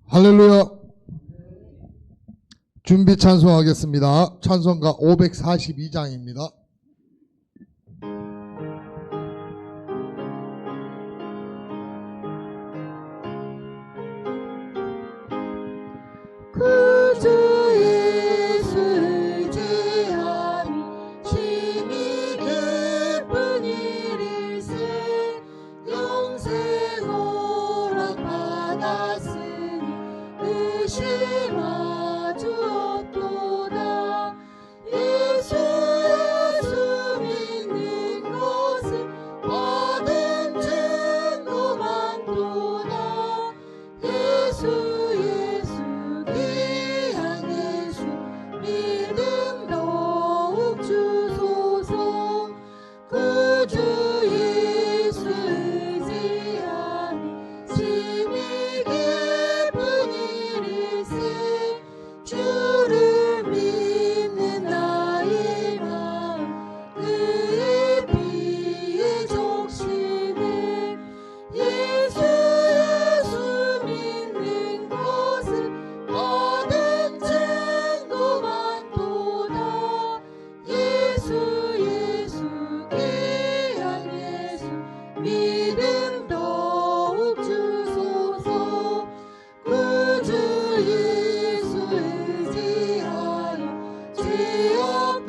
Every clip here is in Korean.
할렐루야. 준비 찬송하겠습니다. 찬송가 542장입니다. 구주 예수 의지함이 심히 기쁜 일일세. 영생 허락 받았으니 의심하주 없도다. 예수 믿는 것은 받은 증거 많도다. 예수 귀한 예수 믿음 더욱 주소서. 구주 예수 의지하니 심히 기쁜 일일세. 주를 믿는 나의 마음 그의 피에 적시네. 예수 믿는 것은 받은 증거 많도다. 예수 귀한 예수 믿음 더욱 주소서. 구주 예수 의지하여 죄악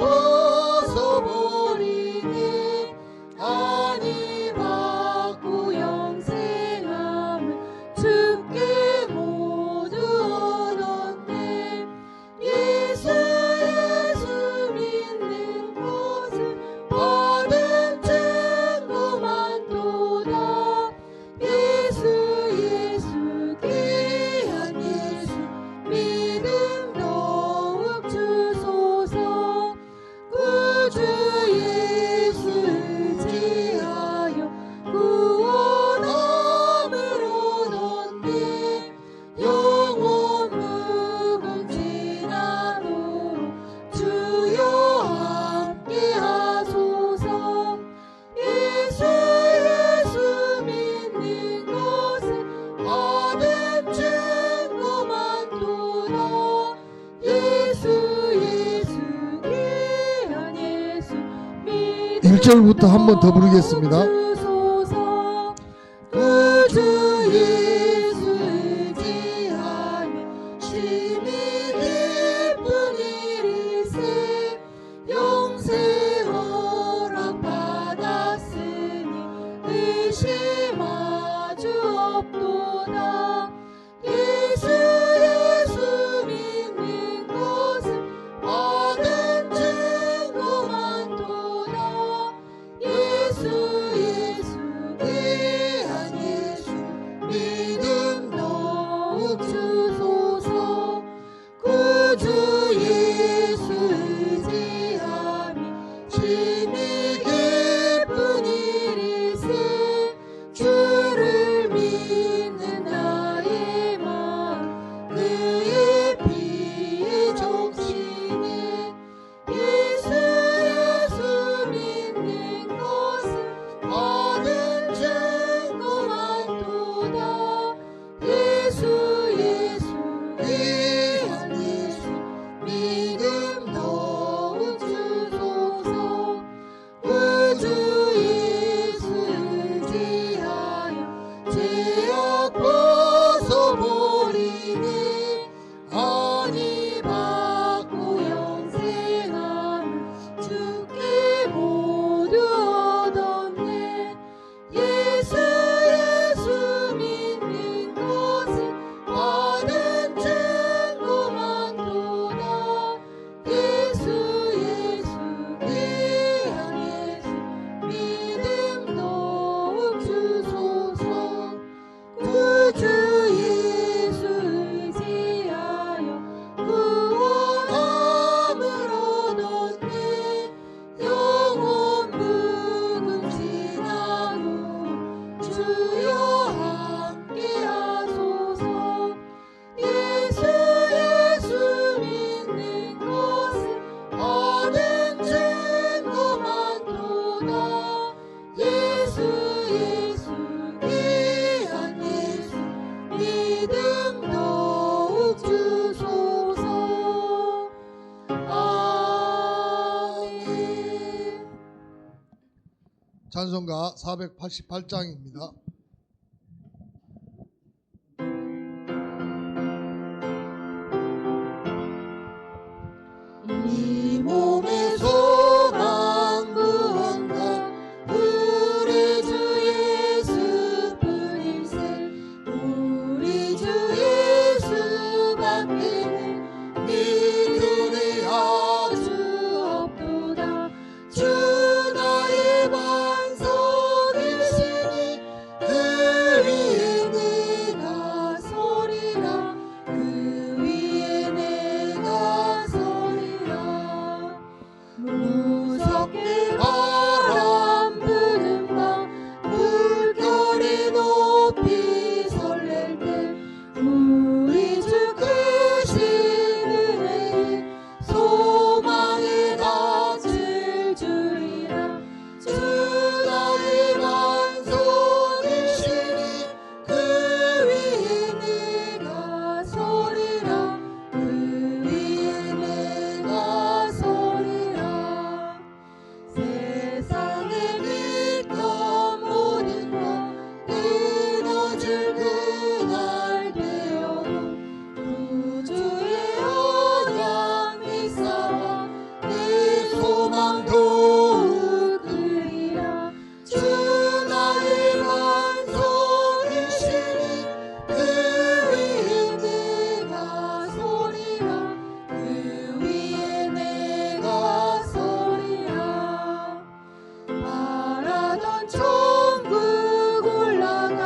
벗어버리니 안위 받고 영생함을 주께 모두 얻었네. 예수 믿는 것은 받은 증거 많도다. 예수 귀한 예수 믿음 더욱 주소서. 구주 예수 의지하여 구원함을 얻었네. 영원 무궁지나도록 주여 함께 하소서. 예수 믿는 것은 받은 증거 많도다. 예수 귀한 예수 믿음 1절부터 한 번 더 부르겠습니다. 주소서. 구주 예수 의지하며 심히 기쁜 일일세. 영생 허락 받았으니 의심하주 없도다. 예수 믿는 것은 받은 증거 많도다. 예수 찬송가 488장입니다. 이 몸의 소망 무언가 우리 주 예수뿐일세. 우리 주 예수밖에는 믿음이 아주 없도다. 주 나의 반석이시니 그 위에 내가 서리라. 그 위에 내가 서리라. 무섭게 바람 부는 밤 물결이 높이 설렐 때 우리 주 크신 은혜에 소망에 닿을 줄이라. 주 나의 반석이시니 그 위에 내가 서리라. 그 위에 내가 서리라. 세상에 믿던 모든 것 끊어질 그날 되어도 구주의 언약 믿사와 내 소망 더욱 크리라. 주 나의 반석이시니 그 위에 내가 서리라. 그 위에 내가 서리라. 바라던 천국 올라가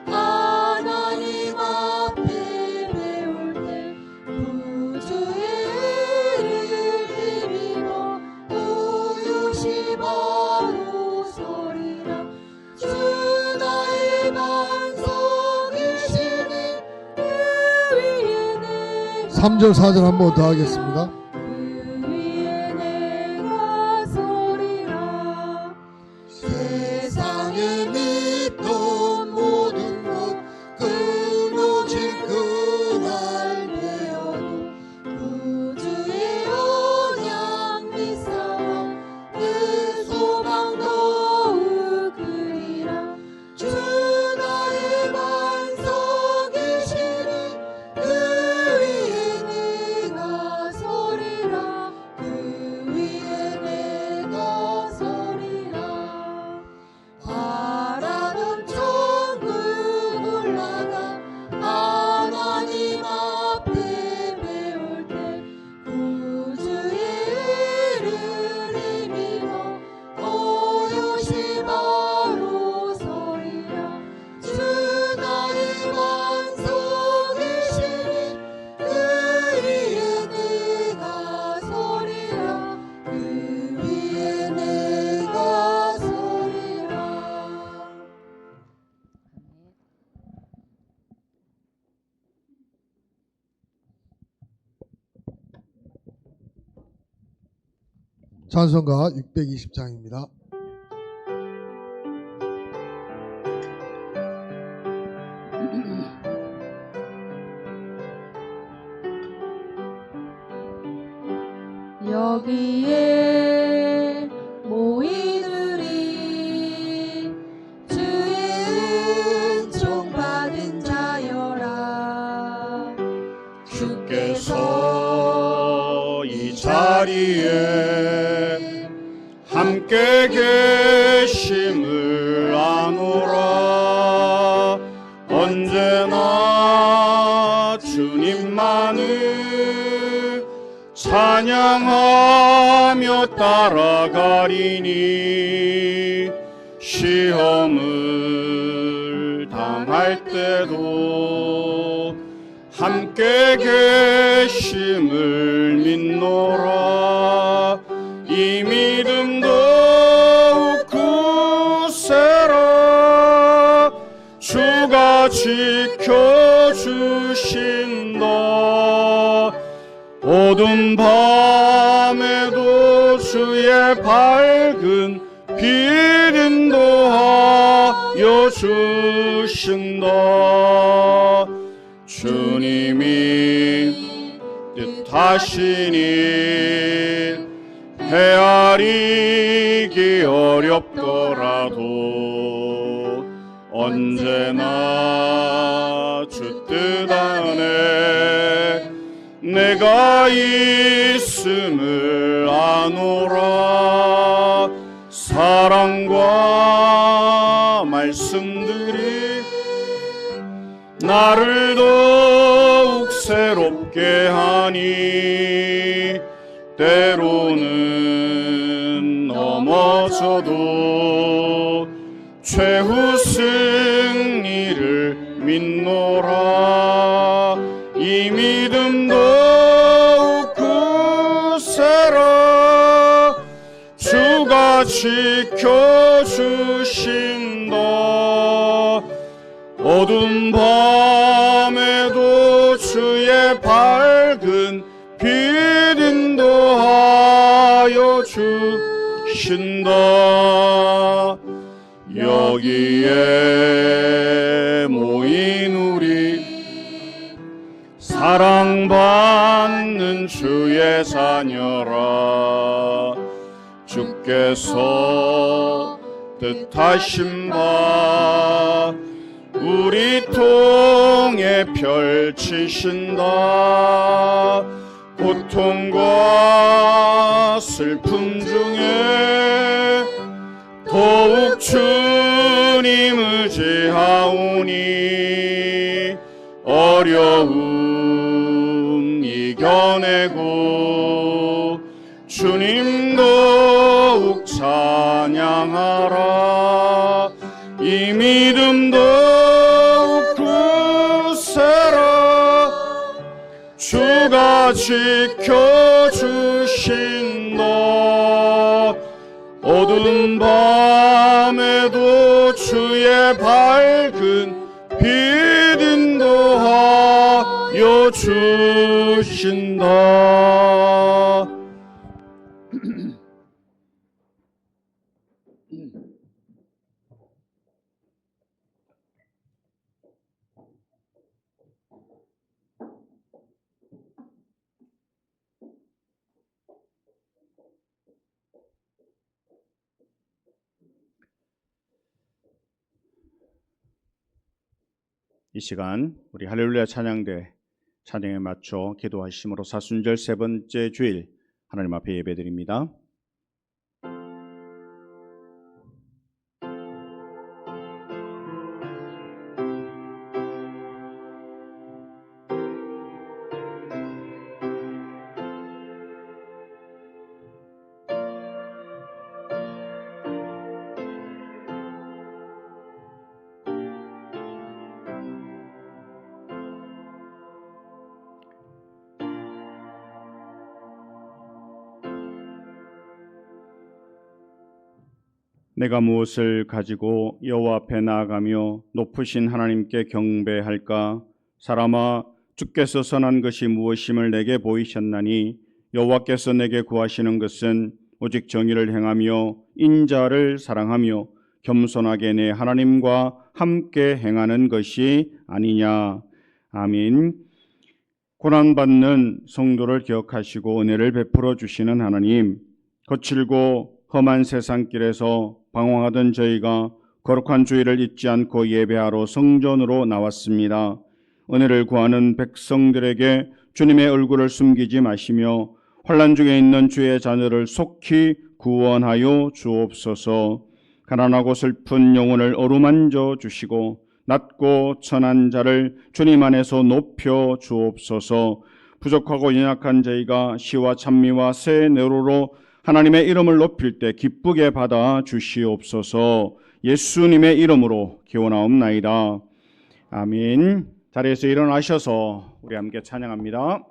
하나님 앞에 배울 때 구주의 은혜를 힘입어 오롯이 바로 서리라. 주 나의 반석이시니 그 위에 내가 3절 4절 한 번 더 하겠습니다. 그 위에 내가 서리라. 세상에 믿던 모든 것 끊어질 그날 되어도 구주의 언약 믿사와 내 소망 더욱 크리라. 주 나의 반석이시니 그 위에 내가 서리라. 그 위에 내가 서리라. 바라던 천국 올라가 하나님 앞에 배울 때 구주의 은혜를 힘입어 오롯이 바로 서리라. 주 나의 반석이시니 그 위에 내가 서리라. 그 위에 내가 서리라. 찬송가 620장입니다. 여기에 모이들이 주의 은총 받은 자여라. 주께서 이 자리에 함께 계심을 아노라. 언제나 주님만을 찬양하며 따라가리니 시험을 당할 때도 함께 계심을 믿노라. 이 믿음 더욱 굳세라. 주가 지켜주신다. 어두운 밤에도 주의 밝은 빛 인도하여 주신다. 주님이 뜻하시니 헤아리기 어렵더라도 언제나 주 뜻 안에 내가 있음을 아노라. 사랑과 말씀들이 나를 더욱 새롭게 하니 때로는 넘어져도 최후 승리를 믿노라. 이 믿음 더욱 굳세라. 주가 지켜주신다. 어두운 밤에도 주의 밝은 빛 인도하여 주신다. 여기에 모인 우리 사랑받는 주의 자녀라. 주께서 뜻하신 바 우리 통해 펼치신다. 고통과 슬픔 중에 더욱 주님 의지하오니 어려움 이겨내고 주님 더욱 찬양하라. 이 믿음 더욱 굳세라. 주가 지켜주신다. 어두운 밤에도 주의 밝은 빛 인도하여 주신다. 이 시간 우리 할렐루야 찬양대 찬양에 맞춰 기도하심으로 사순절 세 번째 주일 하나님 앞에 예배드립니다. 내가 무엇을 가지고 여호와 앞에 나아가며 높으신 하나님께 경배할까? 사람아, 주께서 선한 것이 무엇임을 내게 보이셨나니 여호와께서 내게 구하시는 것은 오직 정의를 행하며 인자를 사랑하며 겸손하게 내 하나님과 함께 행하는 것이 아니냐. 아멘. 고난받는 성도를 기억하시고 은혜를 베풀어 주시는 하나님, 거칠고 험한 세상길에서 방황하던 저희가 거룩한 주일을 잊지 않고 예배하러 성전으로 나왔습니다. 은혜를 구하는 백성들에게 주님의 얼굴을 숨기지 마시며 환난 중에 있는 주의 자녀를 속히 구원하여 주옵소서. 가난하고 슬픈 영혼을 어루만져 주시고 낮고 천한 자를 주님 안에서 높여 주옵소서. 부족하고 연약한 저희가 시와 찬미와 새 노래로 하나님의 이름을 높일 때 기쁘게 받아 주시옵소서. 예수님의 이름으로 기원하옵나이다. 아멘. 자리에서 일어나셔서 우리 함께 찬양합니다.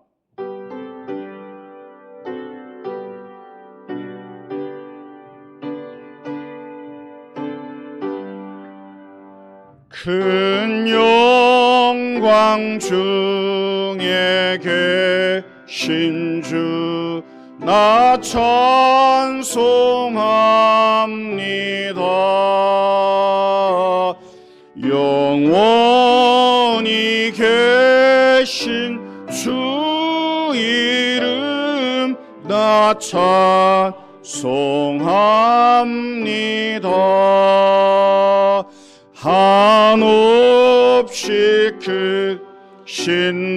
큰 영광 중에 계신 주 나 찬송합니다. 영원히 계신 주 이름 나 찬송합니다. 한없이 크신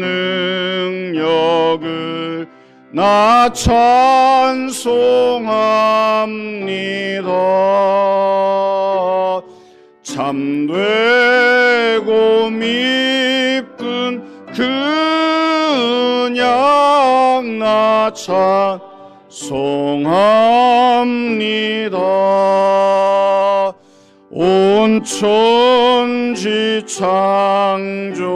능력을 나 찬송합니다. 참되고 미쁜 그냥 나 찬송합니다. 온 천지 창조하시던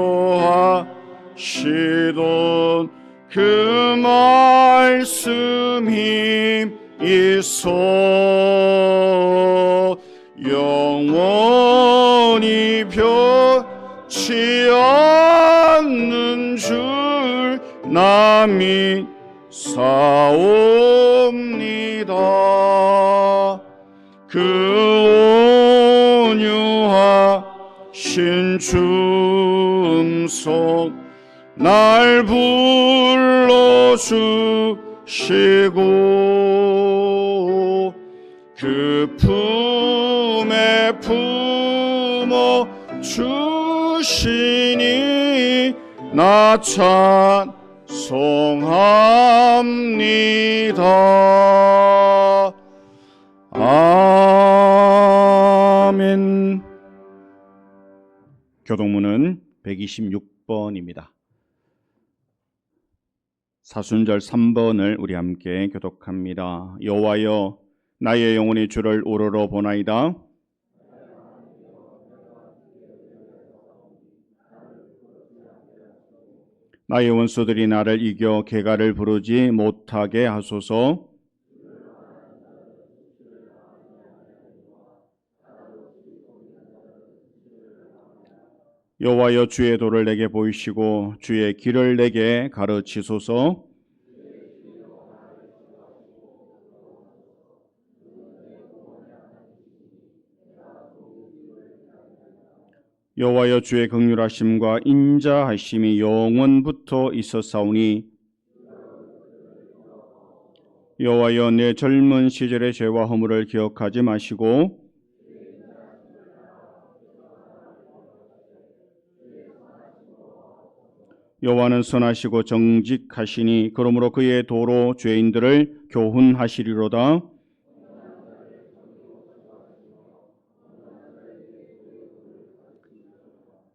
그 말씀 힘 있어 영원히 변치 않는 줄 나 믿사옵니다. 그 온유하신 춤속 날 불러주시고 그 품에 품어 주시니 나 찬송합니다. 아멘. 교동문은 126번입니다. 사순절 3번을 우리 함께 교독합니다. 여호와여 나의 영혼이 주를 우러러 보나이다. 나의 원수들이 나를 이겨 개가를 부르지 못하게 하소서. 여호와여 주의 도를 내게 보이시고 주의 길을 내게 가르치소서. 여호와여 주의 긍휼하심과 인자하심이 영원부터 있었사오니 여호와여 내 젊은 시절의 죄와 허물을 기억하지 마시고 여호와는 선하시고 정직하시니 그러므로 그의 도로 죄인들을 교훈하시리로다.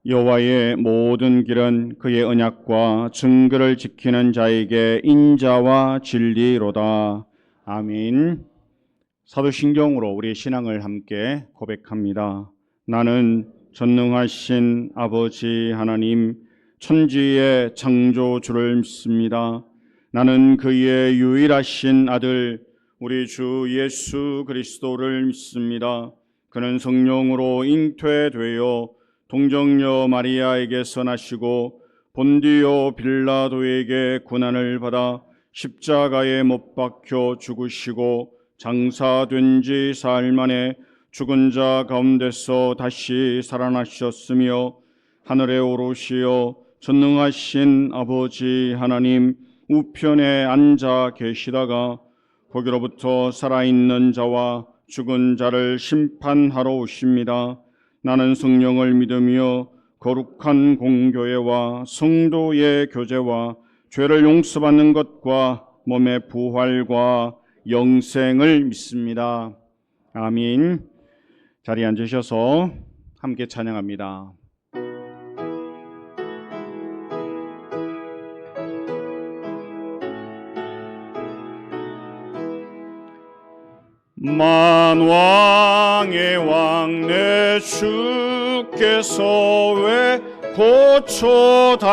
여호와의 모든 길은 그의 언약과 증거를 지키는 자에게 인자와 진리로다. 아멘. 사도신경으로 우리의 신앙을 함께 고백합니다. 나는 전능하신 아버지 하나님 천지의 창조주를 믿습니다. 나는 그의 유일하신 아들 우리 주 예수 그리스도를 믿습니다. 그는 성령으로 잉태되어 동정녀 마리아에게서 나시고 본디오 빌라도에게 고난을 받아 십자가에 못 박혀 죽으시고 장사된 지 사흘 만에 죽은 자 가운데서 다시 살아나셨으며 하늘에 오르시어 전능하신 아버지 하나님 우편에 앉아 계시다가 거기로부터 살아있는 자와 죽은 자를 심판하러 오십니다. 나는 성령을 믿으며 거룩한 공교회와 성도의 교제와 죄를 용서받는 것과 몸의 부활과 영생을 믿습니다. 아멘. 자리에 앉으셔서 함께 찬양합니다. 만왕의 왕 내 주께서 왜 고초당했나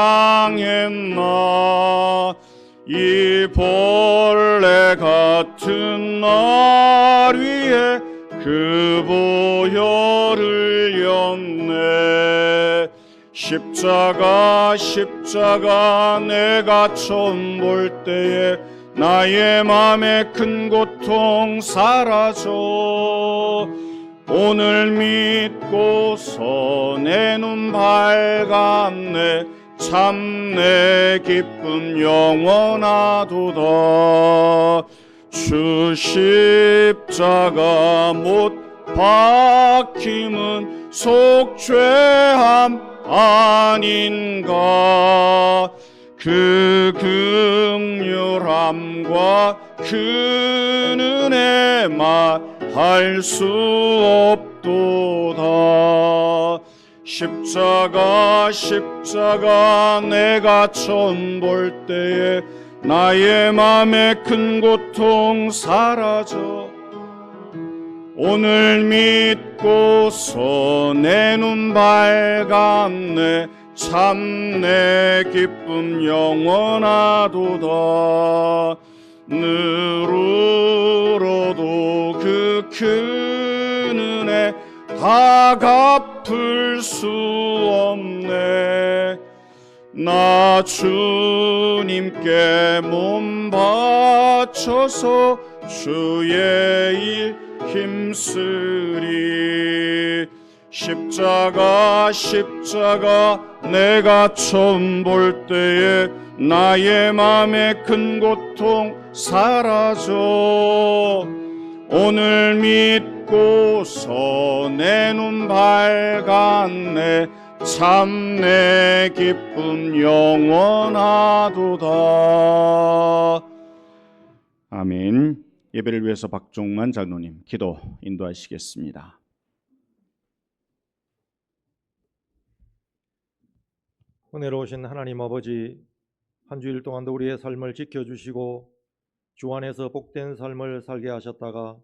이 벌레 같은 날 위에 그 보혈을 였네. 십자가 내가 처음 볼 때에 나의 맘에 큰 고통 사라져 오늘 믿고서 내 눈 밝았네. 참 내 기쁨 영원하도다. 주 십자가 못 박힘은 속죄함 아닌가. 그 긍휼함과 그 은혜 말할 수 없도다. 십자가 내가 처음 볼 때에 나의 맘에 큰 고통 사라져 오늘 믿고서 내 눈 밝았네. 참 내 기쁨 영원하도다. 누르러도 그 큰 은혜 다 갚을 수 없네. 나 주님께 몸 바쳐서 주의 일 힘쓰리. 십자가 내가 처음 볼 때에 나의 맘에 큰 고통 사라져 오늘 믿고서 내 눈 밝았네. 참 내 기쁨 영원하도다. 아멘. 예배를 위해서 박종만 장로님 기도 인도하시겠습니다. 은혜로우신 하나님 아버지, 한 주일 동안도 우리의 삶을 지켜주시고 주 안에서 복된 삶을 살게 하셨다가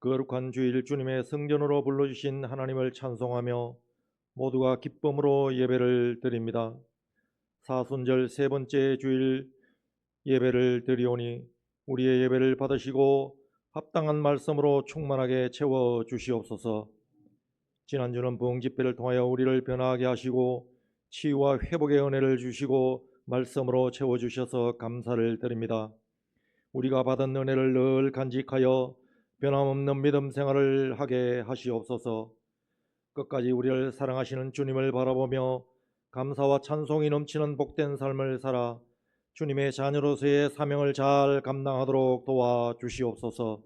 거룩한 주일 주님의 성전으로 불러주신 하나님을 찬송하며 모두가 기쁨으로 예배를 드립니다. 사순절 세 번째 주일 예배를 드리오니 우리의 예배를 받으시고 합당한 말씀으로 충만하게 채워주시옵소서. 지난주는 부흥집회를 통하여 우리를 변화하게 하시고 치유와 회복의 은혜를 주시고 말씀으로 채워주셔서 감사를 드립니다. 우리가 받은 은혜를 늘 간직하여 변함없는 믿음 생활을 하게 하시옵소서. 끝까지 우리를 사랑하시는 주님을 바라보며 감사와 찬송이 넘치는 복된 삶을 살아 주님의 자녀로서의 사명을 잘 감당하도록 도와주시옵소서.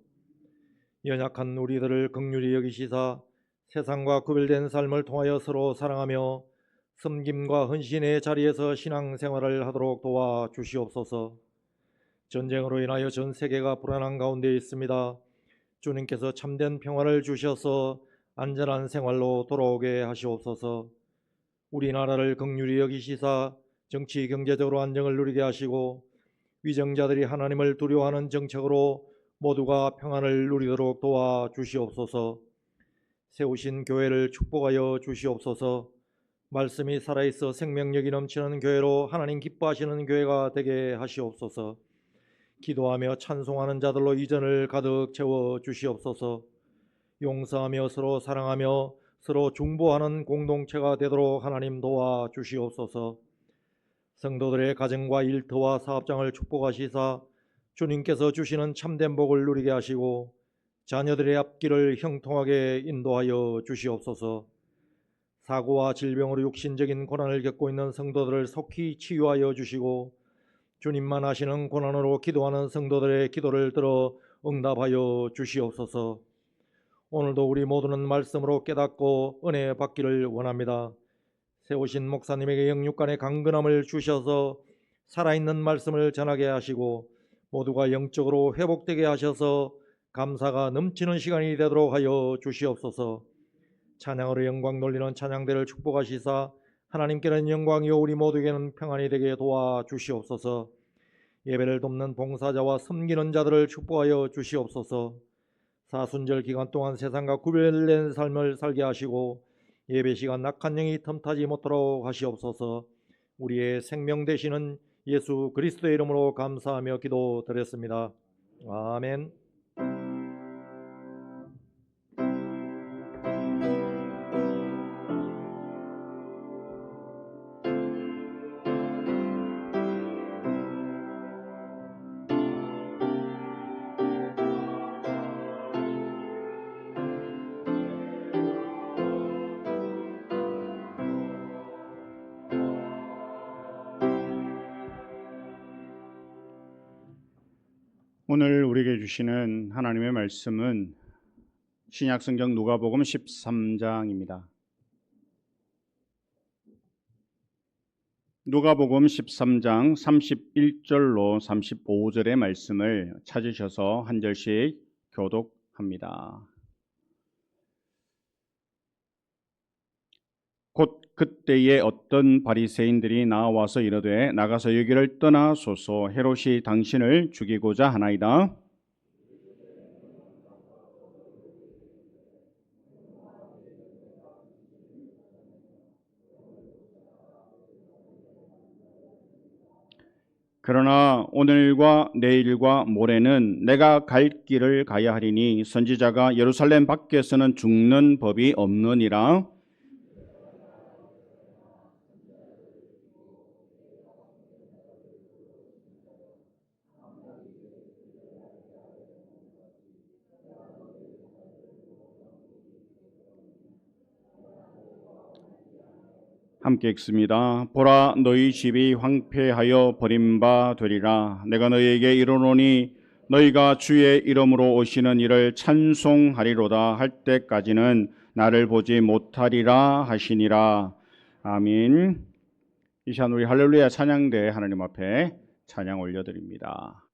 연약한 우리들을 긍휼히 여기시사 세상과 구별된 삶을 통하여 서로 사랑하며 섬김과 헌신의 자리에서 신앙생활을 하도록 도와주시옵소서. 전쟁으로 인하여 전 세계가 불안한 가운데 있습니다. 주님께서 참된 평화를 주셔서 안전한 생활로 돌아오게 하시옵소서. 우리나라를 긍휼히 여기시사 정치 경제적으로 안정을 누리게 하시고 위정자들이 하나님을 두려워하는 정책으로 모두가 평안을 누리도록 도와주시옵소서. 세우신 교회를 축복하여 주시옵소서. 말씀이 살아있어 생명력이 넘치는 교회로 하나님 기뻐하시는 교회가 되게 하시옵소서. 기도하며 찬송하는 자들로 이전을 가득 채워 주시옵소서. 용서하며 서로 사랑하며 서로 중보하는 공동체가 되도록 하나님 도와 주시옵소서. 성도들의 가정과 일터와 사업장을 축복하시사 주님께서 주시는 참된 복을 누리게 하시고 자녀들의 앞길을 형통하게 인도하여 주시옵소서. 사고와 질병으로 육신적인 고난을 겪고 있는 성도들을 속히 치유하여 주시고 주님만 아시는 고난으로 기도하는 성도들의 기도를 들어 응답하여 주시옵소서. 오늘도 우리 모두는 말씀으로 깨닫고 은혜 받기를 원합니다. 세우신 목사님에게 영육간의 강건함을 주셔서 살아있는 말씀을 전하게 하시고 모두가 영적으로 회복되게 하셔서 감사가 넘치는 시간이 되도록 하여 주시옵소서. 찬양으로 영광 돌리는 찬양대를 축복하시사 하나님께는 영광이요 우리 모두에게는 평안이 되게 도와주시옵소서. 예배를 돕는 봉사자와 섬기는 자들을 축복하여 주시옵소서. 사순절 기간 동안 세상과 구별된 삶을 살게 하시고 예배 시간 낙한 영이 틈타지 못하도록 하시옵소서. 우리의 생명 되시는 예수 그리스도의 이름으로 감사하며 기도드렸습니다. 아멘. 오늘 우리에게 주시는 하나님의 말씀은 신약성경 누가복음 13장입니다. 누가복음 13장 31절로 35절의 말씀을 찾으셔서 한 절씩 교독합니다. 곧 그때에 어떤 바리새인들이 나와서 이르되 나가서 여기를 떠나소서 헤롯이 당신을 죽이고자 하나이다. 그러나 오늘과 내일과 모레는 내가 갈 길을 가야 하리니 선지자가 예루살렘 밖에서는 죽는 법이 없느니라. 함께 읽습니다. 보라, 너희 집이 황폐하여 버림바 되리라. 내가 너희에게 이르노니 너희가 주의 이름으로 오시는 이를 찬송하리로다 할 때까지는 나를 보지 못하리라 하시니라. 아멘. 이 시간 우리 할렐루야 찬양대 하나님 앞에 찬양 올려드립니다.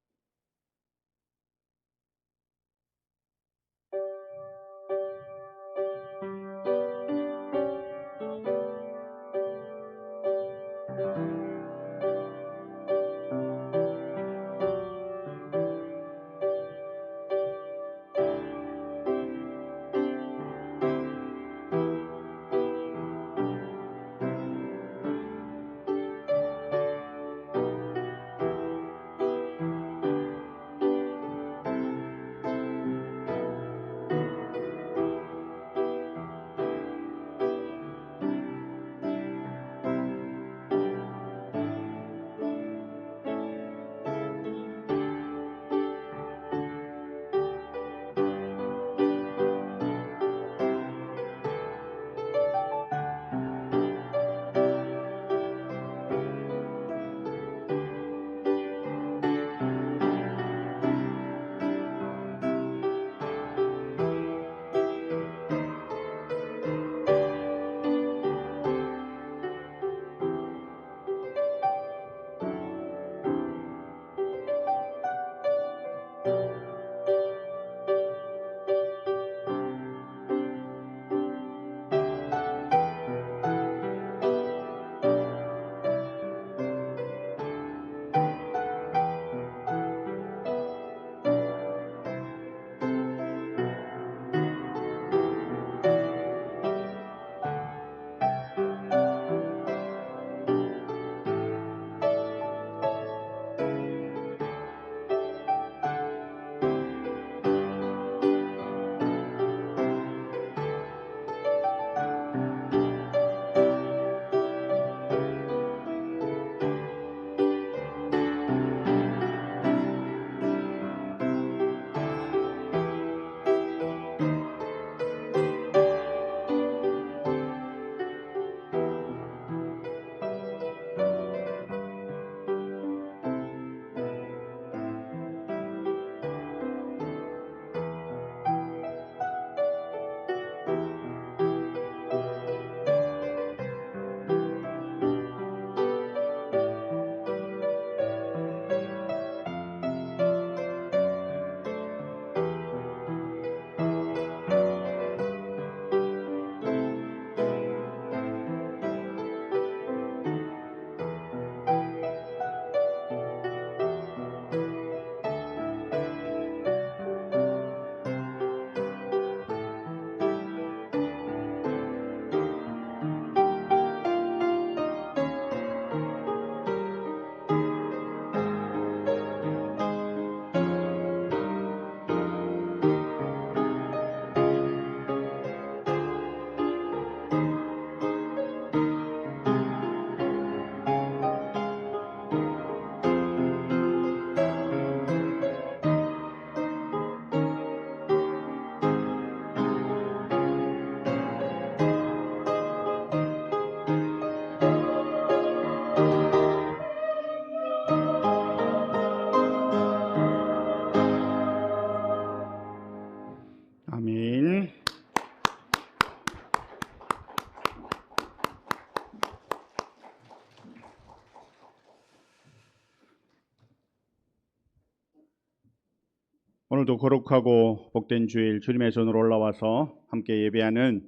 오늘도 거룩하고 복된 주일 주님의 전으로 올라와서 함께 예배하는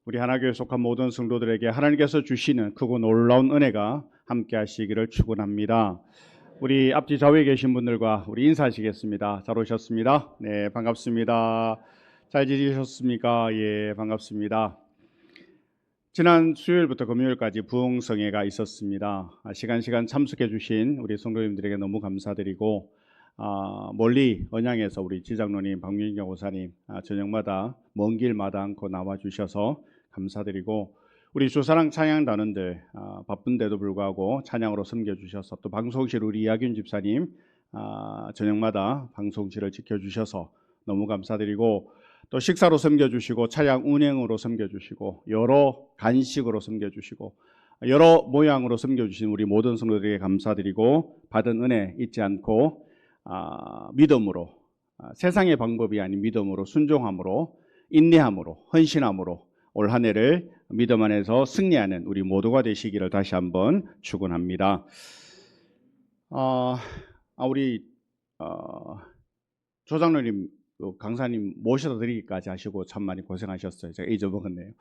우리 하나교회 속한 모든 성도들에게 하나님께서 주시는 크고 놀라운 은혜가 함께 하시기를 축원합니다. 우리 앞뒤 좌우에 계신 분들과 우리 인사하시겠습니다. 잘 오셨습니다. 네, 반갑습니다. 잘 지내셨습니까? 예, 반갑습니다. 지난 수요일부터 금요일까지 부흥성회가 있었습니다. 시간 참석해 주신 우리 성도님들에게 너무 감사드리고 멀리 언양에서 우리 지장로님, 박윤경 호사님 저녁마다 먼 길마다 않고 나와 주셔서 감사드리고 우리 주사랑 찬양단원들 바쁜데도 불구하고 찬양으로 섬겨주셔서 또 방송실 우리 이하균 집사님 저녁마다 방송실을 지켜주셔서 너무 감사드리고 또 식사로 섬겨주시고 차량 운행으로 섬겨주시고 여러 간식으로 섬겨주시고 여러 모양으로 섬겨주신 우리 모든 성도들에게 감사드리고 받은 은혜 잊지 않고 믿음으로 세상의 방법이 아닌 믿음으로 순종함으로 인내함으로 헌신함으로 올 한 해를 믿음 안에서 승리하는 우리 모두가 되시기를 다시 한번 축원합니다. 우리 조장로님 강사님 모셔다 드리기까지 하시고 참 많이 고생하셨어요. 제가 잊어먹었네요.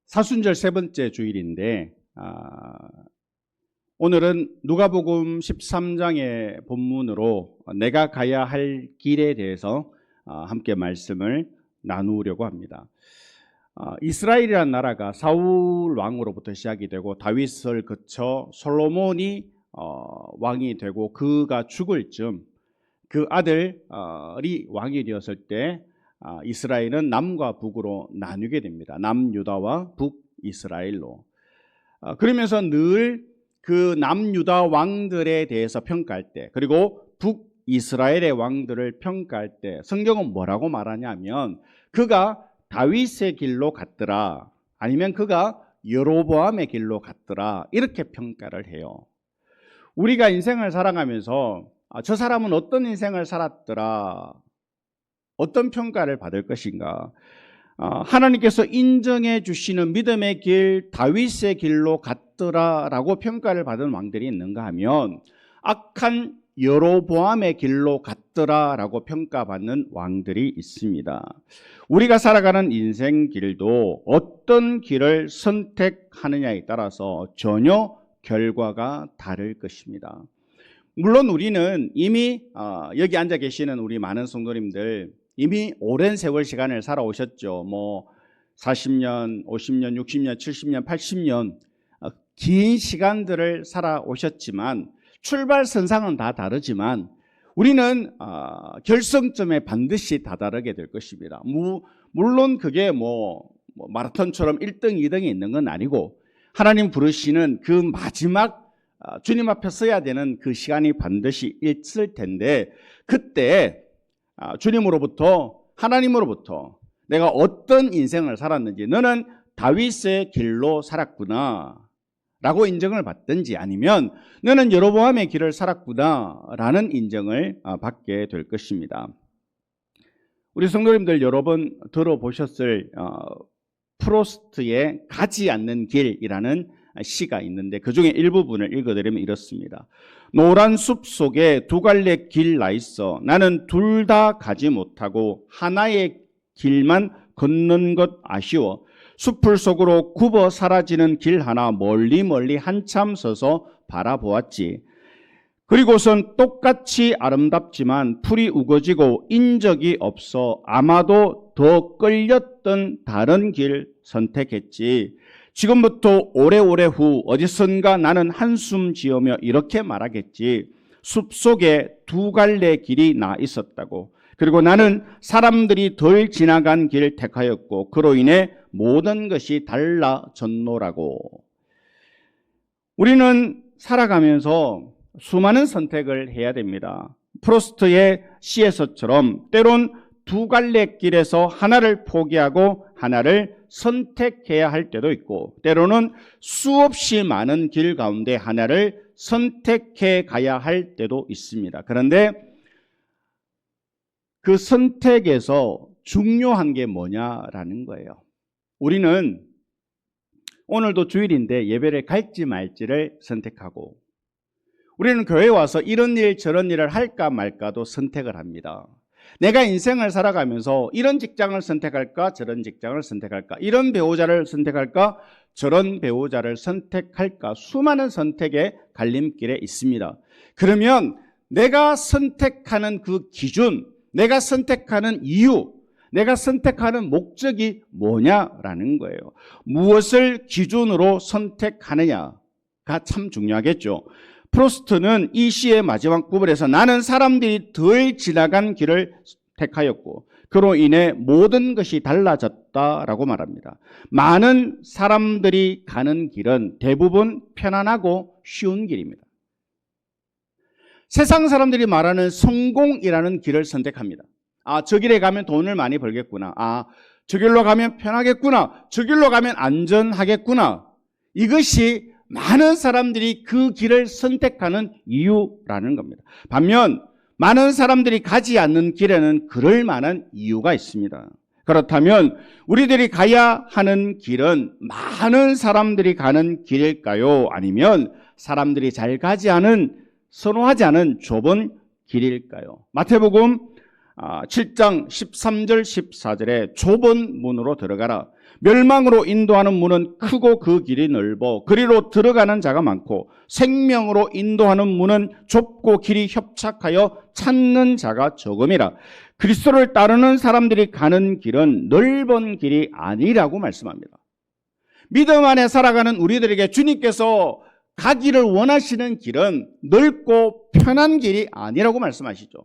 사순절 세 번째 주일인데 오늘은 누가복음 13장의 본문으로 내가 가야 할 길에 대해서 함께 말씀을 나누려고 합니다. 이스라엘이라는 나라가 사울 왕으로부터 시작이 되고 다윗을 거쳐 솔로몬이 왕이 되고 그가 죽을 즈음 그 아들이 왕이 되었을 때 이스라엘은 남과 북으로 나뉘게 됩니다. 남유다와 북이스라엘로. 그러면서 늘 그 남유다 왕들에 대해서 평가할 때 그리고 북이스라엘의 왕들을 평가할 때 성경은 뭐라고 말하냐면 그가 다윗의 길로 갔더라 아니면 그가 여로보암의 길로 갔더라 이렇게 평가를 해요. 우리가 인생을 살아가면서 저 사람은 어떤 인생을 살았더라 어떤 평가를 받을 것인가 하나님께서 인정해 주시는 믿음의 길 다윗의 길로 갔더라라고 평가를 받은 왕들이 있는가 하면 악한 여로보암의 길로 갔더라라고 평가받는 왕들이 있습니다. 우리가 살아가는 인생 길도 어떤 길을 선택하느냐에 따라서 전혀 결과가 다를 것입니다. 물론 우리는 이미 여기 앉아 계시는 우리 많은 성도님들 이미 오랜 세월 시간을 살아오셨죠. 40년, 50년, 60년, 70년, 80년 긴 시간들을 살아오셨지만 출발선상은 다 다르지만 우리는 결승점에 반드시 다다르게 될 것입니다. 물론 그게 마라톤처럼 1등, 2등이 있는 건 아니고 하나님 부르시는 그 마지막 주님 앞에 서야 되는 그 시간이 반드시 있을 텐데 그때 주님으로부터 하나님으로부터 내가 어떤 인생을 살았는지 너는 다윗의 길로 살았구나 라고 인정을 받든지 아니면 너는 여로보암의 길을 살았구나 라는 인정을 받게 될 것입니다. 우리 성도님들 여러 번 들어보셨을 프로스트의 가지 않는 길이라는 시가 있는데 그 중에 일부분을 읽어드리면 이렇습니다. 노란 숲 속에 두 갈래 길 나 있어 나는 둘 다 가지 못하고 하나의 길만 걷는 것 아쉬워 숲풀 속으로 굽어 사라지는 길 하나 멀리 한참 서서 바라보았지. 그리고선 똑같이 아름답지만 풀이 우거지고 인적이 없어 아마도 더 끌렸던 다른 길 선택했지. 지금부터 오래오래 후 어디선가 나는 한숨 지으며 이렇게 말하겠지. 숲속에 두 갈래 길이 나 있었다고. 그리고 나는 사람들이 덜 지나간 길 택하였고 그로 인해 모든 것이 달라졌노라고. 우리는 살아가면서 수많은 선택을 해야 됩니다. 프로스트의 시에서처럼 때론 두 갈래 길에서 하나를 포기하고 하나를 선택해야 할 때도 있고 때로는 수없이 많은 길 가운데 하나를 선택해 가야 할 때도 있습니다. 그런데 그 선택에서 중요한 게 뭐냐라는 거예요. 우리는 오늘도 주일인데 예배를 갈지 말지를 선택하고 우리는 교회에 와서 이런 일 저런 일을 할까 말까도 선택을 합니다. 내가 인생을 살아가면서 이런 직장을 선택할까 저런 직장을 선택할까, 이런 배우자를 선택할까 저런 배우자를 선택할까, 수많은 선택의 갈림길에 있습니다. 그러면 내가 선택하는 그 기준, 내가 선택하는 이유, 내가 선택하는 목적이 뭐냐라는 거예요. 무엇을 기준으로 선택하느냐가 참 중요하겠죠. 프로스트는 이 시의 마지막 부분에서 나는 사람들이 덜 지나간 길을 택하였고 그로 인해 모든 것이 달라졌다라고 말합니다. 많은 사람들이 가는 길은 대부분 편안하고 쉬운 길입니다. 세상 사람들이 말하는 성공이라는 길을 선택합니다. 아, 저 길에 가면 돈을 많이 벌겠구나. 아, 저 길로 가면 편하겠구나. 저 길로 가면 안전하겠구나. 이것이 많은 사람들이 그 길을 선택하는 이유라는 겁니다. 반면 많은 사람들이 가지 않는 길에는 그럴 만한 이유가 있습니다. 그렇다면 우리들이 가야 하는 길은 많은 사람들이 가는 길일까요? 아니면 사람들이 잘 가지 않은, 선호하지 않은 좁은 길일까요? 마태복음 7장 13절 14절에 좁은 문으로 들어가라. 멸망으로 인도하는 문은 크고 그 길이 넓어 그리로 들어가는 자가 많고 생명으로 인도하는 문은 좁고 길이 협착하여 찾는 자가 적음이라. 그리스도를 따르는 사람들이 가는 길은 넓은 길이 아니라고 말씀합니다. 믿음 안에 살아가는 우리들에게 주님께서 가기를 원하시는 길은 넓고 편한 길이 아니라고 말씀하시죠.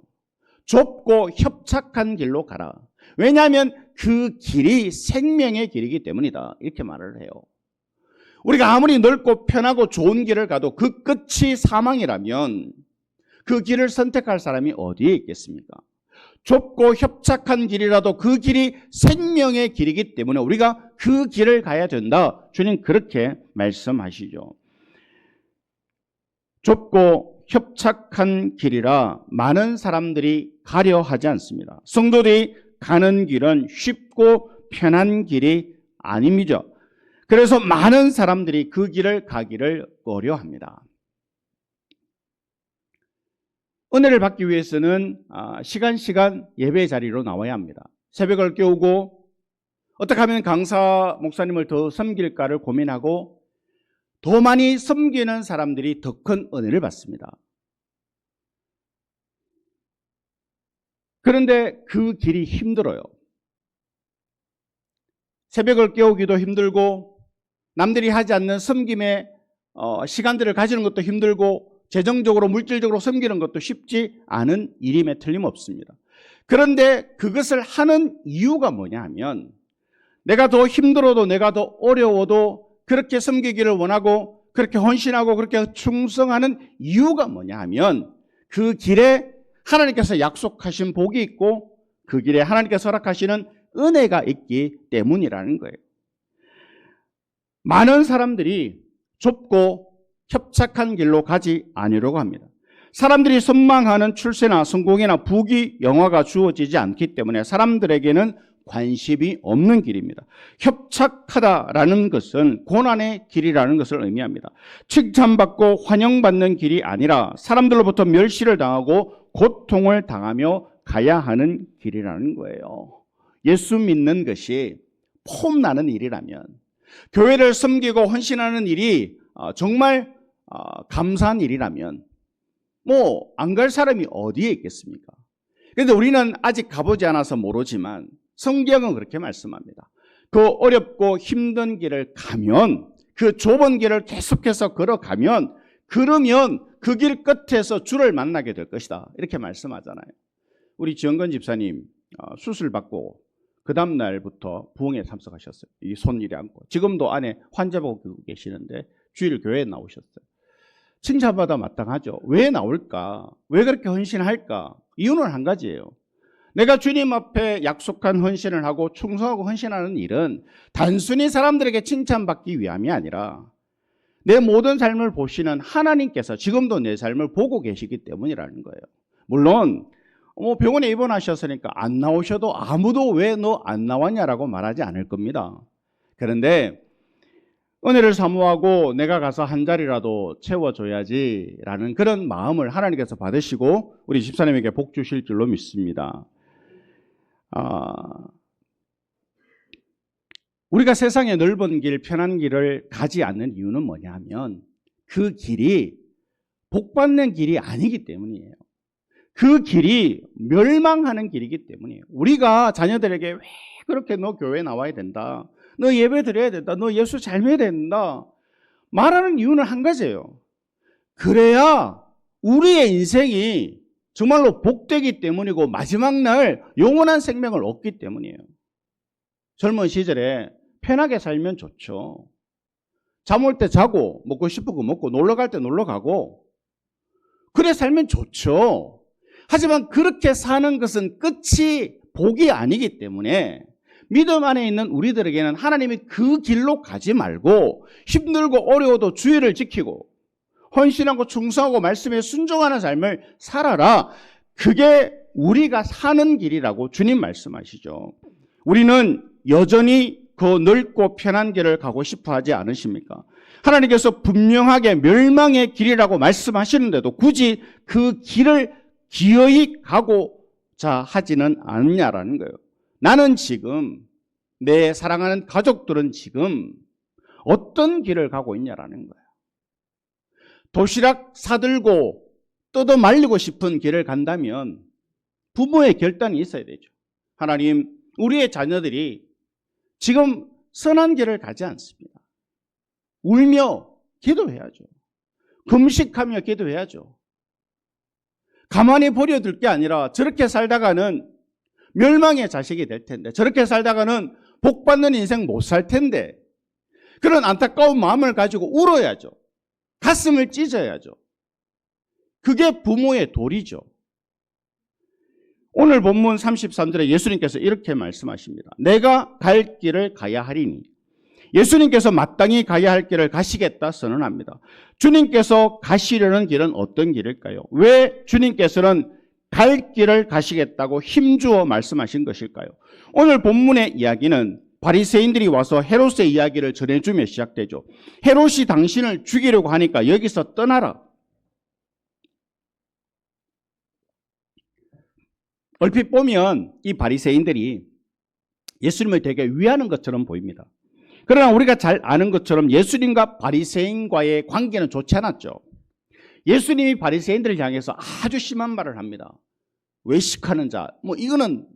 좁고 협착한 길로 가라. 왜냐하면 그 길이 생명의 길이기 때문이다. 이렇게 말을 해요. 우리가 아무리 넓고 편하고 좋은 길을 가도 그 끝이 사망이라면 그 길을 선택할 사람이 어디에 있겠습니까? 좁고 협착한 길이라도 그 길이 생명의 길이기 때문에 우리가 그 길을 가야 된다. 주님 그렇게 말씀하시죠. 좁고 협착한 길이라 많은 사람들이 가려 하지 않습니다. 성도들이 가는 길은 쉽고 편한 길이 아닙니다. 그래서 많은 사람들이 그 길을 가기를 꺼려합니다. 은혜를 받기 위해서는 시간 예배 자리로 나와야 합니다. 새벽을 깨우고 어떻게 하면 강사 목사님을 더 섬길까를 고민하고 더 많이 섬기는 사람들이 더 큰 은혜를 받습니다. 그런데 그 길이 힘들어요. 새벽을 깨우기도 힘들고 남들이 하지 않는 섬김의 시간들을 가지는 것도 힘들고 재정적으로 물질적으로 섬기는 것도 쉽지 않은 일임에 틀림없습니다. 그런데 그것을 하는 이유가 뭐냐 하면 내가 더 힘들어도 내가 더 어려워도 그렇게 섬기기를 원하고 그렇게 헌신하고 그렇게 충성하는 이유가 뭐냐 하면 그 길에 하나님께서 약속하신 복이 있고 그 길에 하나님께서 허락하시는 은혜가 있기 때문이라는 거예요. 많은 사람들이 좁고 협착한 길로 가지 않으려고 합니다. 사람들이 선망하는 출세나 성공이나 부귀 영화가 주어지지 않기 때문에 사람들에게는 관심이 없는 길입니다. 협착하다라는 것은 고난의 길이라는 것을 의미합니다. 칭찬받고 환영받는 길이 아니라 사람들로부터 멸시를 당하고 고통을 당하며 가야 하는 길이라는 거예요. 예수 믿는 것이 폼나는 일이라면, 교회를 섬기고 헌신하는 일이 정말 감사한 일이라면 안 갈 사람이 어디에 있겠습니까? 그런데 우리는 아직 가보지 않아서 모르지만 성경은 그렇게 말씀합니다. 그 어렵고 힘든 길을 가면, 그 좁은 길을 계속해서 걸어가면, 그러면 그 길 끝에서 주를 만나게 될 것이다. 이렇게 말씀하잖아요. 우리 지영건 집사님 수술 받고 그 다음 날부터 부흥에 참석하셨어요. 이 손일이 않고 지금도 안에 환자 보고 계시는데 주일 교회에 나오셨어요. 칭찬받아 마땅하죠. 왜 나올까? 왜 그렇게 헌신할까? 이유는 한 가지예요. 내가 주님 앞에 약속한 헌신을 하고 충성하고 헌신하는 일은 단순히 사람들에게 칭찬받기 위함이 아니라 내 모든 삶을 보시는 하나님께서 지금도 내 삶을 보고 계시기 때문이라는 거예요. 물론 병원에 입원하셨으니까 안 나오셔도 아무도 왜 너 안 나왔냐라고 말하지 않을 겁니다. 그런데 은혜를 사모하고 내가 가서 한 자리라도 채워줘야지라는 그런 마음을 하나님께서 받으시고 우리 집사님에게 복 주실 줄로 믿습니다. 우리가 세상의 넓은 길, 편한 길을 가지 않는 이유는 뭐냐 하면 그 길이 복받는 길이 아니기 때문이에요. 그 길이 멸망하는 길이기 때문이에요. 우리가 자녀들에게 왜 그렇게 너 교회 나와야 된다, 너 예배 드려야 된다, 너 예수 잘 믿어야 된다 말하는 이유는 한 가지예요. 그래야 우리의 인생이 정말로 복되기 때문이고 마지막 날 영원한 생명을 얻기 때문이에요. 젊은 시절에 편하게 살면 좋죠. 잠 올 때 자고 먹고 싶은 거 먹고 놀러 갈 때 놀러 가고 그래 살면 좋죠. 하지만 그렇게 사는 것은 끝이 복이 아니기 때문에 믿음 안에 있는 우리들에게는 하나님이 그 길로 가지 말고 힘들고 어려워도 주의를 지키고 헌신하고 충성하고 말씀에 순종하는 삶을 살아라. 그게 우리가 사는 길이라고 주님 말씀하시죠. 우리는 여전히 그 넓고 편한 길을 가고 싶어 하지 않으십니까? 하나님께서 분명하게 멸망의 길이라고 말씀하시는데도 굳이 그 길을 기어이 가고자 하지는 않느냐라는 거예요. 나는 지금, 내 사랑하는 가족들은 지금 어떤 길을 가고 있냐라는 거예요. 도시락 사들고 뜯어 말리고 싶은 길을 간다면 부모의 결단이 있어야 되죠. 하나님, 우리의 자녀들이 지금 선한 길을 가지 않습니다. 울며 기도해야죠. 금식하며 기도해야죠. 가만히 버려둘 게 아니라 저렇게 살다가는 멸망의 자식이 될 텐데, 저렇게 살다가는 복받는 인생 못 살 텐데, 그런 안타까운 마음을 가지고 울어야죠. 가슴을 찢어야죠. 그게 부모의 도리죠. 오늘 본문 33절에 예수님께서 이렇게 말씀하십니다. 내가 갈 길을 가야 하리니. 예수님께서 마땅히 가야 할 길을 가시겠다 선언합니다. 주님께서 가시려는 길은 어떤 길일까요? 왜 주님께서는 갈 길을 가시겠다고 힘주어 말씀하신 것일까요? 오늘 본문의 이야기는 바리새인들이 와서 헤롯의 이야기를 전해주며 시작되죠. 헤롯이 당신을 죽이려고 하니까 여기서 떠나라. 얼핏 보면 이 바리새인들이 예수님을 되게 위하는 것처럼 보입니다. 그러나 우리가 잘 아는 것처럼 예수님과 바리새인과의 관계는 좋지 않았죠. 예수님이 바리새인들을 향해서 아주 심한 말을 합니다. 외식하는 자, 이거는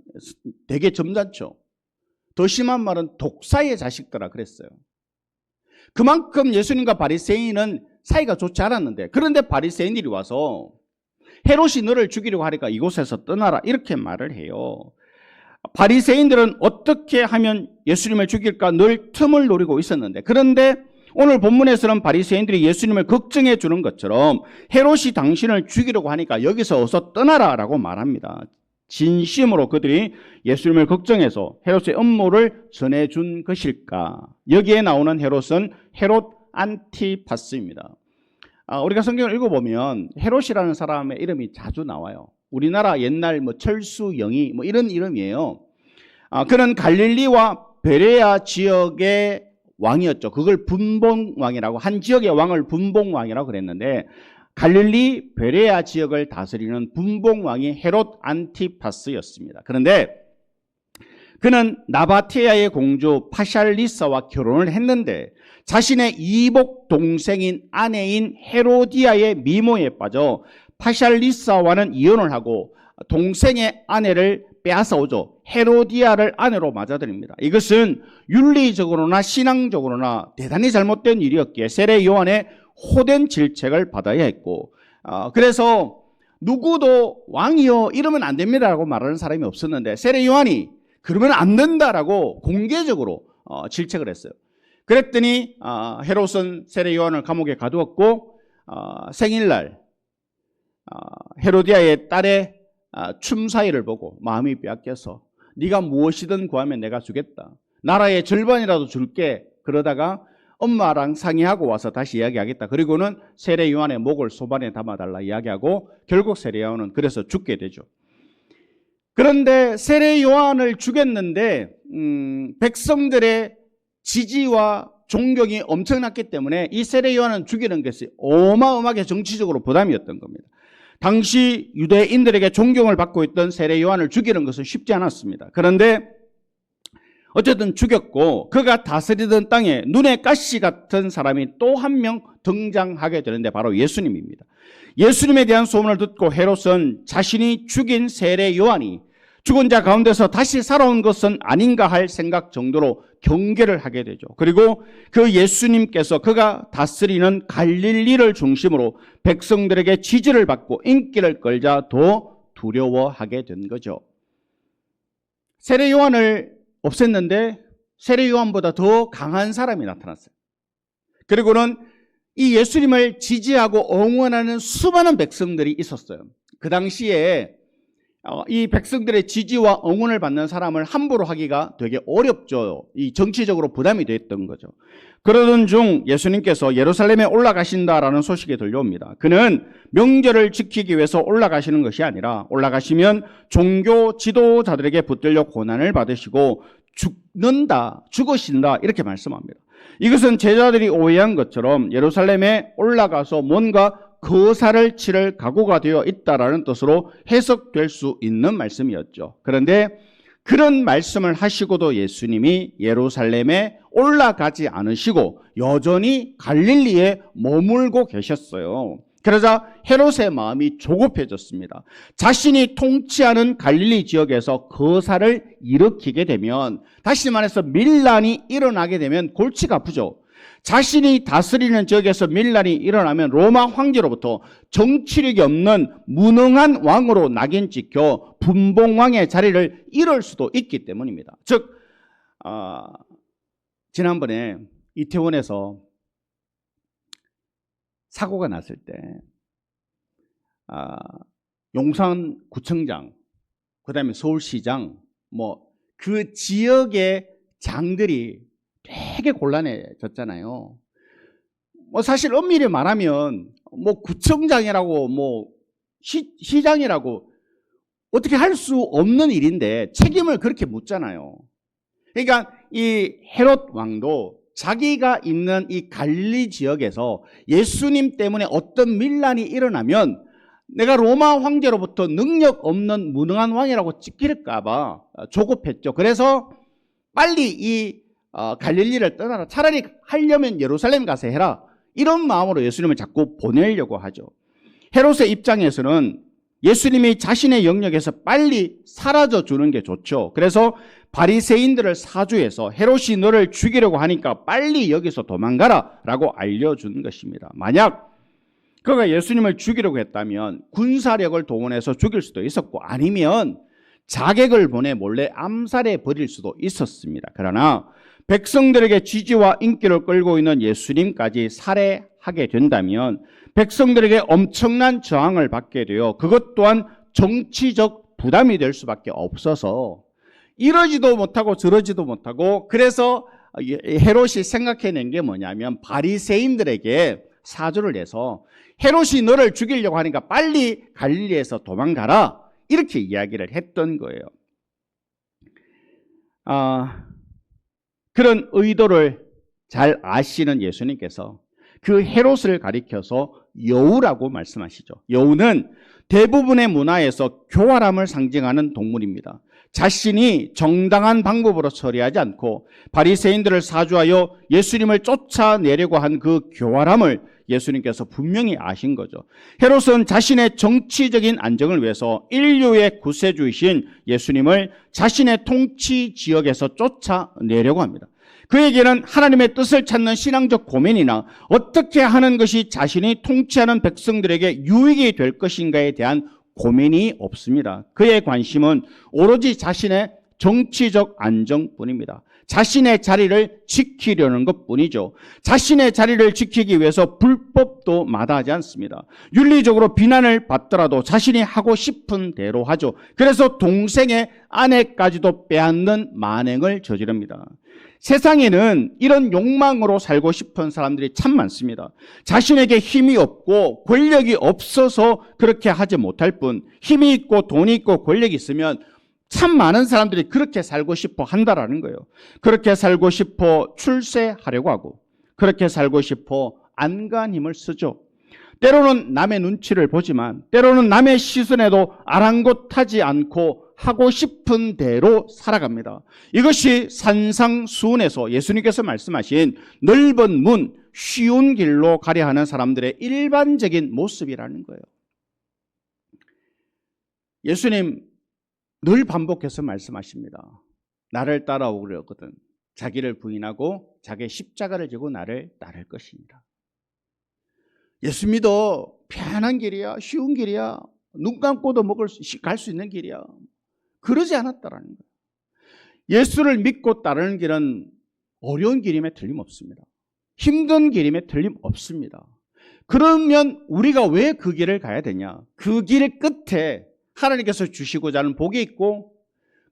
되게 점잖죠. 더 심한 말은 독사의 자식들아 그랬어요. 그만큼 예수님과 바리새인은 사이가 좋지 않았는데, 그런데 바리새인들이 와서 헤롯이 너를 죽이려고 하니까 이곳에서 떠나라 이렇게 말을 해요. 바리새인들은 어떻게 하면 예수님을 죽일까 늘 틈을 노리고 있었는데, 그런데 오늘 본문에서는 바리새인들이 예수님을 걱정해 주는 것처럼 헤롯이 당신을 죽이려고 하니까 여기서 어서 떠나라라고 말합니다. 진심으로 그들이 예수님을 걱정해서 헤롯의 음모를 전해준 것일까? 여기에 나오는 헤롯은 헤롯 안티파스입니다. 우리가 성경을 읽어보면 헤롯이라는 사람의 이름이 자주 나와요. 우리나라 옛날 철수영이 이런 이름이에요. 그는 갈릴리와 베레아 지역의 왕이었죠. 그걸 분봉왕이라고, 한 지역의 왕을 분봉왕이라고 그랬는데, 갈릴리 베레아 지역을 다스리는 분봉왕이 헤롯 안티파스였습니다. 그런데 그는 나바테아의 공주 파샬리사와 결혼을 했는데 자신의 이복 동생인 아내인 헤로디아의 미모에 빠져 파샬리사와는 이혼을 하고 동생의 아내를 빼앗아오죠. 헤로디아를 아내로 맞아들입니다. 이것은 윤리적으로나 신앙적으로나 대단히 잘못된 일이었기에 세례 요한의 호된 질책을 받아야 했고, 그래서 누구도 왕이요 이러면 안 됩니다라고 말하는 사람이 없었는데 세례 요한이 그러면 안 된다라고 공개적으로 질책을 했어요. 그랬더니 헤롯은 세례 요한을 감옥에 가두었고, 생일날 헤로디아의 딸의 춤사위를 보고 마음이 빼앗겨서 네가 무엇이든 구하면 내가 주겠다, 나라의 절반이라도 줄게, 그러다가 엄마랑 상의하고 와서 다시 이야기하겠다. 그리고는 세례 요한의 목을 소반에 담아달라 이야기하고 결국 세례 요한은 그래서 죽게 되죠. 그런데 세례 요한을 죽였는데 백성들의 지지와 존경이 엄청났기 때문에 이 세례 요한을 죽이는 것이 어마어마하게 정치적으로 부담이었던 겁니다. 당시 유대인들에게 존경을 받고 있던 세례 요한을 죽이는 것은 쉽지 않았습니다. 그런데 어쨌든 죽였고 그가 다스리던 땅에 눈에 가시 같은 사람이 또 한 명 등장하게 되는데 바로 예수님입니다. 예수님에 대한 소문을 듣고 헤롯은 자신이 죽인 세례 요한이 죽은 자 가운데서 다시 살아온 것은 아닌가 할 생각 정도로 경계를 하게 되죠. 그리고 그 예수님께서 그가 다스리는 갈릴리를 중심으로 백성들에게 지지를 받고 인기를 끌자 더 두려워하게 된 거죠. 세례 요한을 없앴는데 세례 요한보다 더 강한 사람이 나타났어요. 그리고는 이 예수님을 지지하고 응원하는 수많은 백성들이 있었어요. 그 당시에 이 백성들의 지지와 응원을 받는 사람을 함부로 하기가 되게 어렵죠. 이 정치적으로 부담이 됐던 거죠. 그러던 중 예수님께서 예루살렘에 올라가신다라는 소식이 들려옵니다. 그는 명절을 지키기 위해서 올라가시는 것이 아니라 올라가시면 종교 지도자들에게 붙들려 고난을 받으시고 죽으신다 이렇게 말씀합니다. 이것은 제자들이 오해한 것처럼 예루살렘에 올라가서 뭔가 거사를 치를 각오가 되어 있다라는 뜻으로 해석될 수 있는 말씀이었죠. 그런데 그런 말씀을 하시고도 예수님이 예루살렘에 올라가지 않으시고 여전히 갈릴리에 머물고 계셨어요. 그러자 헤롯의 마음이 조급해졌습니다. 자신이 통치하는 갈릴리 지역에서 거사를 일으키게 되면, 다시 말해서 밀란이 일어나게 되면 골치가 아프죠. 자신이 다스리는 지역에서 밀란이 일어나면 로마 황제로부터 정치력이 없는 무능한 왕으로 낙인 찍혀 분봉왕의 자리를 잃을 수도 있기 때문입니다. 즉 지난번에 이태원에서 사고가 났을 때 용산구청장, 그 다음에 서울시장, 그 지역의 장들이 되게 곤란해졌잖아요. 사실 엄밀히 말하면 구청장이라고 시장이라고 어떻게 할 수 없는 일인데 책임을 그렇게 묻잖아요. 그러니까 이 헤롯 왕도 자기가 있는 이 갈릴리 지역에서 예수님 때문에 어떤 밀란이 일어나면 내가 로마 황제로부터 능력 없는 무능한 왕이라고 찍힐까 봐 조급했죠. 그래서 빨리 이 갈릴리를 떠나라. 차라리 하려면 예루살렘 가서 해라. 이런 마음으로 예수님을 자꾸 보내려고 하죠. 헤롯의 입장에서는 예수님이 자신의 영역에서 빨리 사라져 주는 게 좋죠. 그래서 바리새인들을 사주해서 헤롯이 너를 죽이려고 하니까 빨리 여기서 도망가라 라고 알려준 것입니다. 만약 그가 예수님을 죽이려고 했다면 군사력을 동원해서 죽일 수도 있었고, 아니면 자객을 보내 몰래 암살해 버릴 수도 있었습니다. 그러나 백성들에게 지지와 인기를 끌고 있는 예수님까지 살해하게 된다면 백성들에게 엄청난 저항을 받게 되어 그것 또한 정치적 부담이 될 수밖에 없어서 이러지도 못하고 저러지도 못하고, 그래서 헤롯이 생각해낸 게 뭐냐면 바리새인들에게 사주를 내서 헤롯이 너를 죽이려고 하니까 빨리 갈릴리에서 도망가라 이렇게 이야기를 했던 거예요. 그런 의도를 잘 아시는 예수님께서 그 헤롯을 가리켜서 여우라고 말씀하시죠. 여우는 대부분의 문화에서 교활함을 상징하는 동물입니다. 자신이 정당한 방법으로 처리하지 않고 바리새인들을 사주하여 예수님을 쫓아내려고 한 그 교활함을 예수님께서 분명히 아신 거죠. 헤롯은 자신의 정치적인 안정을 위해서 인류의 구세주이신 예수님을 자신의 통치 지역에서 쫓아내려고 합니다. 그에게는 하나님의 뜻을 찾는 신앙적 고민이나 어떻게 하는 것이 자신이 통치하는 백성들에게 유익이 될 것인가에 대한 고민이 없습니다. 그의 관심은 오로지 자신의 정치적 안정뿐입니다. 자신의 자리를 지키려는 것뿐이죠. 자신의 자리를 지키기 위해서 불법도 마다하지 않습니다. 윤리적으로 비난을 받더라도 자신이 하고 싶은 대로 하죠. 그래서 동생의 아내까지도 빼앗는 만행을 저지릅니다. 세상에는 이런 욕망으로 살고 싶은 사람들이 참 많습니다. 자신에게 힘이 없고 권력이 없어서 그렇게 하지 못할 뿐, 힘이 있고 돈이 있고 권력이 있으면 참 많은 사람들이 그렇게 살고 싶어 한다라는 거예요. 그렇게 살고 싶어 출세하려고 하고, 그렇게 살고 싶어 안간힘을 쓰죠. 때로는 남의 눈치를 보지만 때로는 남의 시선에도 아랑곳하지 않고 하고 싶은 대로 살아갑니다. 이것이 산상수훈에서 예수님께서 말씀하신 넓은 문, 쉬운 길로 가려 하는 사람들의 일반적인 모습이라는 거예요. 예수님 늘 반복해서 말씀하십니다. 나를 따라오려거든 자기를 부인하고 자기의 십자가를 지고 나를 따를 것입니다. 예수 믿어. 편한 길이야. 쉬운 길이야. 눈 감고도 갈 수 있는 길이야. 그러지 않았다라는 거예요. 예수를 믿고 따르는 길은 어려운 길임에 틀림없습니다. 힘든 길임에 틀림없습니다. 그러면 우리가 왜 그 길을 가야 되냐? 그 길 끝에 하나님께서 주시고자 하는 복이 있고,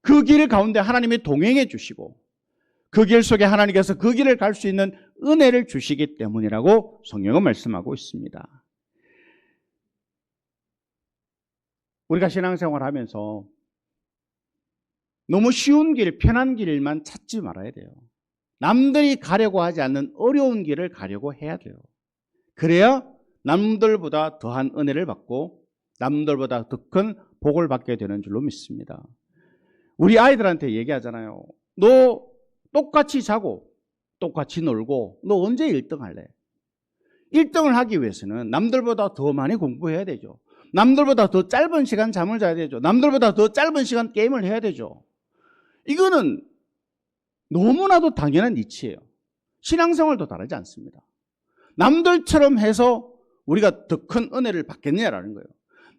그 길 가운데 하나님이 동행해 주시고, 그 길 속에 하나님께서 그 길을 갈 수 있는 은혜를 주시기 때문이라고 성경은 말씀하고 있습니다. 우리가 신앙생활 하면서 너무 쉬운 길, 편한 길만 찾지 말아야 돼요. 남들이 가려고 하지 않는 어려운 길을 가려고 해야 돼요. 그래야 남들보다 더한 은혜를 받고 남들보다 더 큰 복을 받게 되는 줄로 믿습니다. 우리 아이들한테 얘기하잖아요. 너 똑같이 자고 똑같이 놀고 너 언제 1등 할래? 1등을 하기 위해서는 남들보다 더 많이 공부해야 되죠. 남들보다 더 짧은 시간 잠을 자야 되죠. 남들보다 더 짧은 시간 게임을 해야 되죠. 이거는 너무나도 당연한 이치예요. 신앙생활도 다르지 않습니다. 남들처럼 해서 우리가 더 큰 은혜를 받겠냐라는 거예요.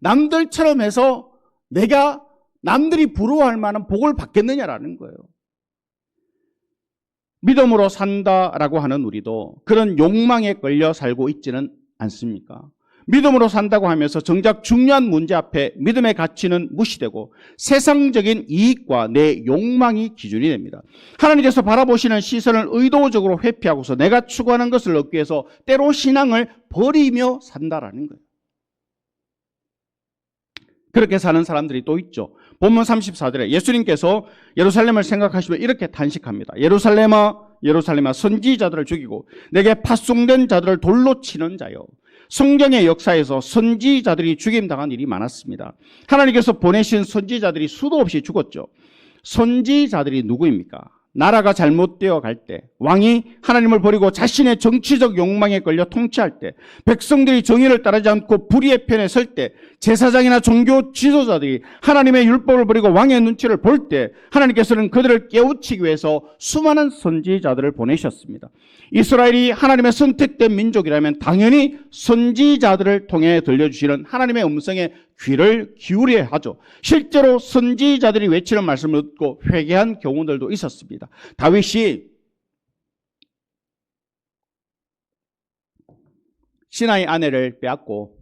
남들처럼 해서 내가 남들이 부러워할 만한 복을 받겠느냐라는 거예요. 믿음으로 산다라고 하는 우리도 그런 욕망에 걸려 살고 있지는 않습니까? 믿음으로 산다고 하면서 정작 중요한 문제 앞에 믿음의 가치는 무시되고 세상적인 이익과 내 욕망이 기준이 됩니다. 하나님께서 바라보시는 시선을 의도적으로 회피하고서 내가 추구하는 것을 얻기 위해서 때로 신앙을 버리며 산다라는 거예요. 그렇게 사는 사람들이 또 있죠. 본문 34절에 예수님께서 예루살렘을 생각하시며 이렇게 탄식합니다. 예루살렘아 예루살렘아 선지자들을 죽이고 내게 파송된 자들을 돌로 치는 자여. 성경의 역사에서 선지자들이 죽임당한 일이 많았습니다. 하나님께서 보내신 선지자들이 수도 없이 죽었죠. 선지자들이 누구입니까? 나라가 잘못되어 갈 때, 왕이 하나님을 버리고 자신의 정치적 욕망에 걸려 통치할 때, 백성들이 정의를 따르지 않고 불의의 편에 설 때, 제사장이나 종교 지도자들이 하나님의 율법을 버리고 왕의 눈치를 볼 때 하나님께서는 그들을 깨우치기 위해서 수많은 선지자들을 보내셨습니다. 이스라엘이 하나님의 선택된 민족이라면 당연히 선지자들을 통해 들려주시는 하나님의 음성에 귀를 기울여야 하죠. 실제로 선지자들이 외치는 말씀을 듣고 회개한 경우들도 있었습니다. 다윗이 신하의 아내를 빼앗고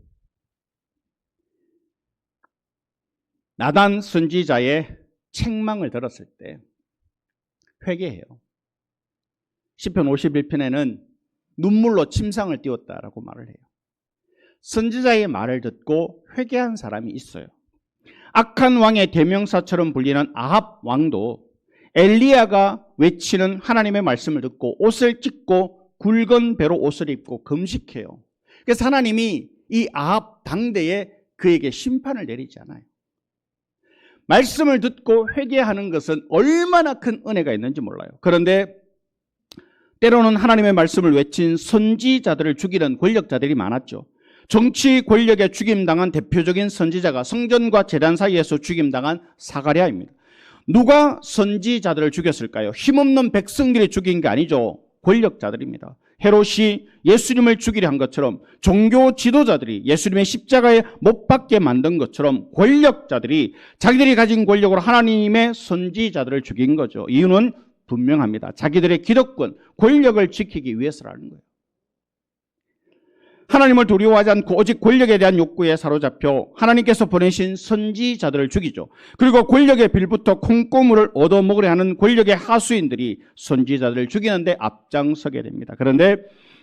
나단 선지자의 책망을 들었을 때 회개해요. 시편 51편에는 눈물로 침상을 띄웠다라고 말을 해요. 선지자의 말을 듣고 회개한 사람이 있어요. 악한 왕의 대명사처럼 불리는 아합 왕도 엘리야가 외치는 하나님의 말씀을 듣고 옷을 찢고 굵은 배로 옷을 입고 금식해요. 그래서 하나님이 이 아합 당대에 그에게 심판을 내리지 않아요. 말씀을 듣고 회개하는 것은 얼마나 큰 은혜가 있는지 몰라요. 그런데 때로는 하나님의 말씀을 외친 선지자들을 죽이는 권력자들이 많았죠. 정치 권력에 죽임당한 대표적인 선지자가 성전과 제단 사이에서 죽임당한 사가랴입니다. 누가 선지자들을 죽였을까요? 힘없는 백성들이 죽인 게 아니죠. 권력자들입니다. 헤롯이 예수님을 죽이려 한 것처럼 종교 지도자들이 예수님의 십자가에 못 박게 만든 것처럼 권력자들이 자기들이 가진 권력으로 하나님의 선지자들을 죽인 거죠. 이유는 분명합니다. 자기들의 기득권, 권력을 지키기 위해서라는 거예요. 하나님을 두려워하지 않고 오직 권력에 대한 욕구에 사로잡혀 하나님께서 보내신 선지자들을 죽이죠. 그리고 권력의 빌부터 콩고물을 얻어먹으려 하는 권력의 하수인들이 선지자들을 죽이는데 앞장서게 됩니다. 그런데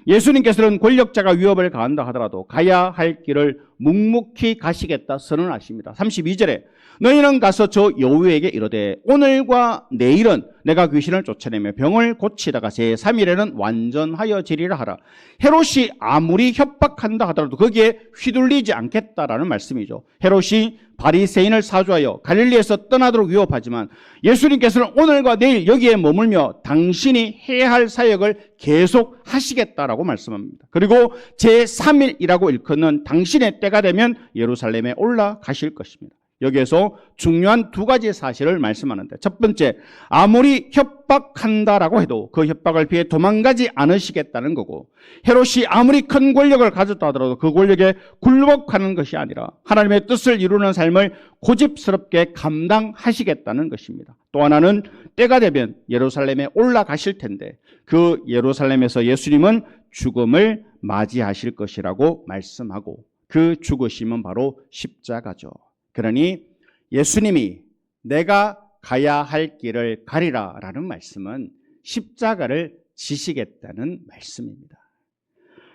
예수님께서는 권력자가 위협을 가한다 하더라도 가야 할 길을 묵묵히 가시겠다 선언하십니다. 32절에 너희는 가서 저 여우에게 이르되 오늘과 내일은 내가 귀신을 쫓아내며 병을 고치다가 제3일에는 완전하여지리라 하라. 헤롯이 아무리 협박한다 하더라도 거기에 휘둘리지 않겠다라는 말씀이죠. 헤롯이 바리새인을 사주하여 갈릴리에서 떠나도록 위협하지만 예수님께서는 오늘과 내일 여기에 머물며 당신이 해야 할 사역을 계속 하시겠다라고 말씀합니다. 그리고 제3일이라고 일컫는 당신의 때가 되면 예루살렘에 올라가실 것입니다. 여기에서 중요한 두 가지 사실을 말씀하는데, 첫 번째, 아무리 협박한다라고 해도 그 협박을 피해 도망가지 않으시겠다는 거고, 헤롯이 아무리 큰 권력을 가졌다 하더라도 그 권력에 굴복하는 것이 아니라 하나님의 뜻을 이루는 삶을 고집스럽게 감당하시겠다는 것입니다. 또 하나는 때가 되면 예루살렘에 올라가실 텐데 그 예루살렘에서 예수님은 죽음을 맞이하실 것이라고 말씀하고, 그 죽으심은 바로 십자가죠. 그러니 예수님이 내가 가야 할 길을 가리라 라는 말씀은 십자가를 지시겠다는 말씀입니다.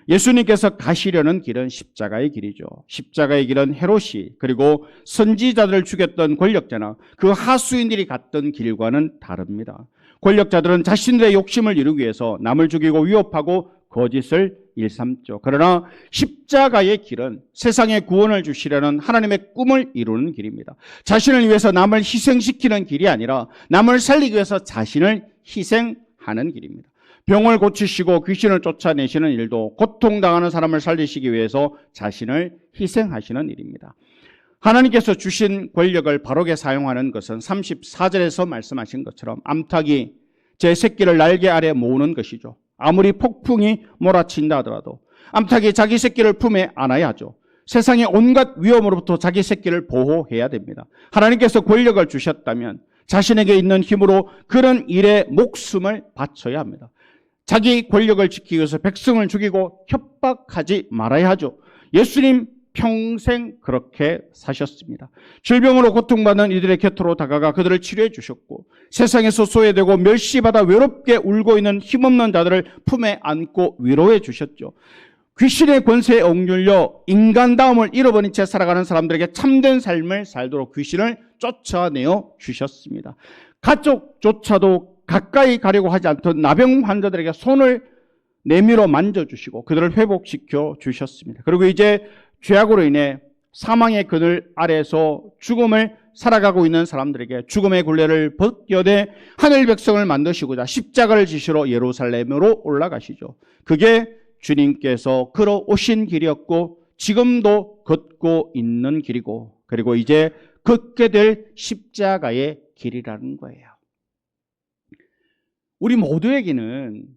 예수님께서 가시려는 길은 십자가의 길이죠. 십자가의 길은 헤롯이 그리고 선지자들을 죽였던 권력자나 그 하수인들이 갔던 길과는 다릅니다. 권력자들은 자신들의 욕심을 이루기 위해서 남을 죽이고 위협하고 거짓을 일삼죠. 그러나 십자가의 길은 세상에 구원을 주시려는 하나님의 꿈을 이루는 길입니다. 자신을 위해서 남을 희생시키는 길이 아니라 남을 살리기 위해서 자신을 희생하는 길입니다. 병을 고치시고 귀신을 쫓아내시는 일도 고통당하는 사람을 살리시기 위해서 자신을 희생하시는 일입니다. 하나님께서 주신 권력을 바르게 사용하는 것은 34절에서 말씀하신 것처럼 암탉이 제 새끼를 날개 아래 모으는 것이죠. 아무리 폭풍이 몰아친다 하더라도 암탉이 자기 새끼를 품에 안아야 하죠. 세상의 온갖 위험으로부터 자기 새끼를 보호해야 됩니다. 하나님께서 권력을 주셨다면 자신에게 있는 힘으로 그런 일에 목숨을 바쳐야 합니다. 자기 권력을 지키기 위해서 백성을 죽이고 협박하지 말아야 하죠. 예수님 평생 그렇게 사셨습니다. 질병으로 고통받는 이들의 곁으로 다가가 그들을 치료해 주셨고, 세상에서 소외되고 멸시받아 외롭게 울고 있는 힘없는 자들을 품에 안고 위로해 주셨죠. 귀신의 권세에 억눌려 인간다움을 잃어버린 채 살아가는 사람들에게 참된 삶을 살도록 귀신을 쫓아내어 주셨습니다. 가족조차도 가까이 가려고 하지 않던 나병 환자들에게 손을 내밀어 만져주시고 그들을 회복시켜 주셨습니다. 그리고 이제 죄악으로 인해 사망의 그늘 아래에서 죽음을 살아가고 있는 사람들에게 죽음의 굴레를 벗겨내 하늘 백성을 만드시고자 십자가를 지시러 예루살렘으로 올라가시죠. 그게 주님께서 걸어오신 길이었고 지금도 걷고 있는 길이고, 그리고 이제 걷게 될 십자가의 길이라는 거예요. 우리 모두에게는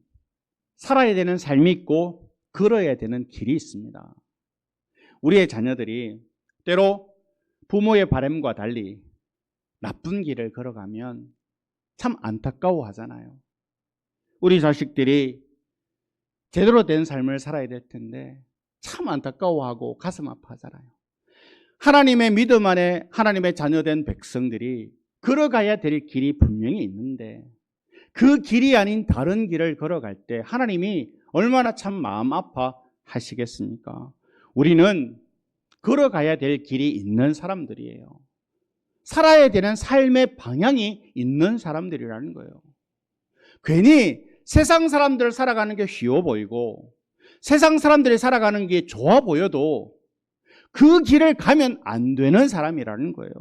살아야 되는 삶이 있고 걸어야 되는 길이 있습니다. 우리의 자녀들이 때로 부모의 바람과 달리 나쁜 길을 걸어가면 참 안타까워하잖아요. 우리 자식들이 제대로 된 삶을 살아야 될 텐데 참 안타까워하고 가슴 아파하잖아요. 하나님의 믿음 안에 하나님의 자녀된 백성들이 걸어가야 될 길이 분명히 있는데 그 길이 아닌 다른 길을 걸어갈 때 하나님이 얼마나 참 마음 아파하시겠습니까? 우리는 걸어가야 될 길이 있는 사람들이에요. 살아야 되는 삶의 방향이 있는 사람들이라는 거예요. 괜히 세상 사람들 살아가는 게 쉬워 보이고 세상 사람들이 살아가는 게 좋아 보여도 그 길을 가면 안 되는 사람이라는 거예요.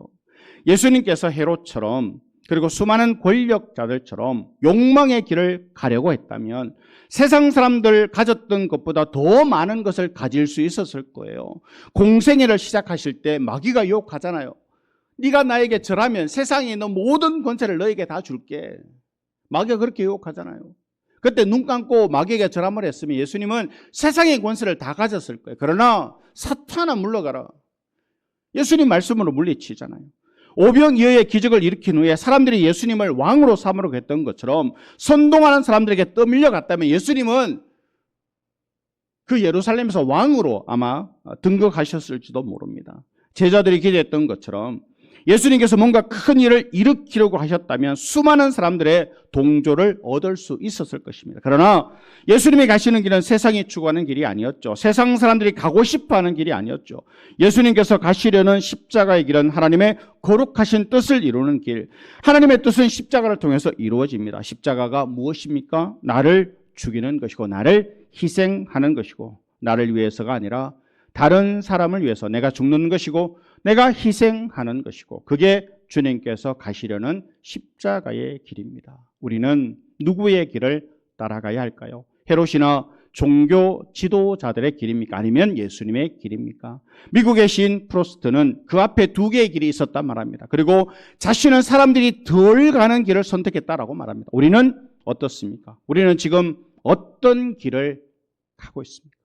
예수님께서 헤롯처럼 그리고 수많은 권력자들처럼 욕망의 길을 가려고 했다면 세상 사람들 가졌던 것보다 더 많은 것을 가질 수 있었을 거예요. 공생애를 시작하실 때 마귀가 유혹하잖아요. 네가 나에게 절하면 세상에 있는 모든 권세를 너에게 다 줄게. 마귀가 그렇게 유혹하잖아요. 그때 눈 감고 마귀에게 절함을 했으면 예수님은 세상의 권세를 다 가졌을 거예요. 그러나 사탄아 물러가라. 예수님 말씀으로 물리치잖아요. 오병이어의 기적을 일으킨 후에 사람들이 예수님을 왕으로 삼으려고 했던 것처럼 선동하는 사람들에게 떠밀려 갔다면 예수님은 그 예루살렘에서 왕으로 아마 등극하셨을지도 모릅니다. 제자들이 기대했던 것처럼 예수님께서 뭔가 큰 일을 일으키려고 하셨다면 수많은 사람들의 동조를 얻을 수 있었을 것입니다. 그러나 예수님이 가시는 길은 세상이 추구하는 길이 아니었죠. 세상 사람들이 가고 싶어하는 길이 아니었죠. 예수님께서 가시려는 십자가의 길은 하나님의 거룩하신 뜻을 이루는 길. 하나님의 뜻은 십자가를 통해서 이루어집니다. 십자가가 무엇입니까? 나를 죽이는 것이고 나를 희생하는 것이고 나를 위해서가 아니라 다른 사람을 위해서 내가 죽는 것이고 내가 희생하는 것이고 그게 주님께서 가시려는 십자가의 길입니다. 우리는 누구의 길을 따라가야 할까요? 헤롯이나 종교 지도자들의 길입니까? 아니면 예수님의 길입니까? 미국의 시인 프로스트는 그 앞에 두 개의 길이 있었단 말합니다. 그리고 자신은 사람들이 덜 가는 길을 선택했다라고 말합니다. 우리는 어떻습니까? 우리는 지금 어떤 길을 가고 있습니까?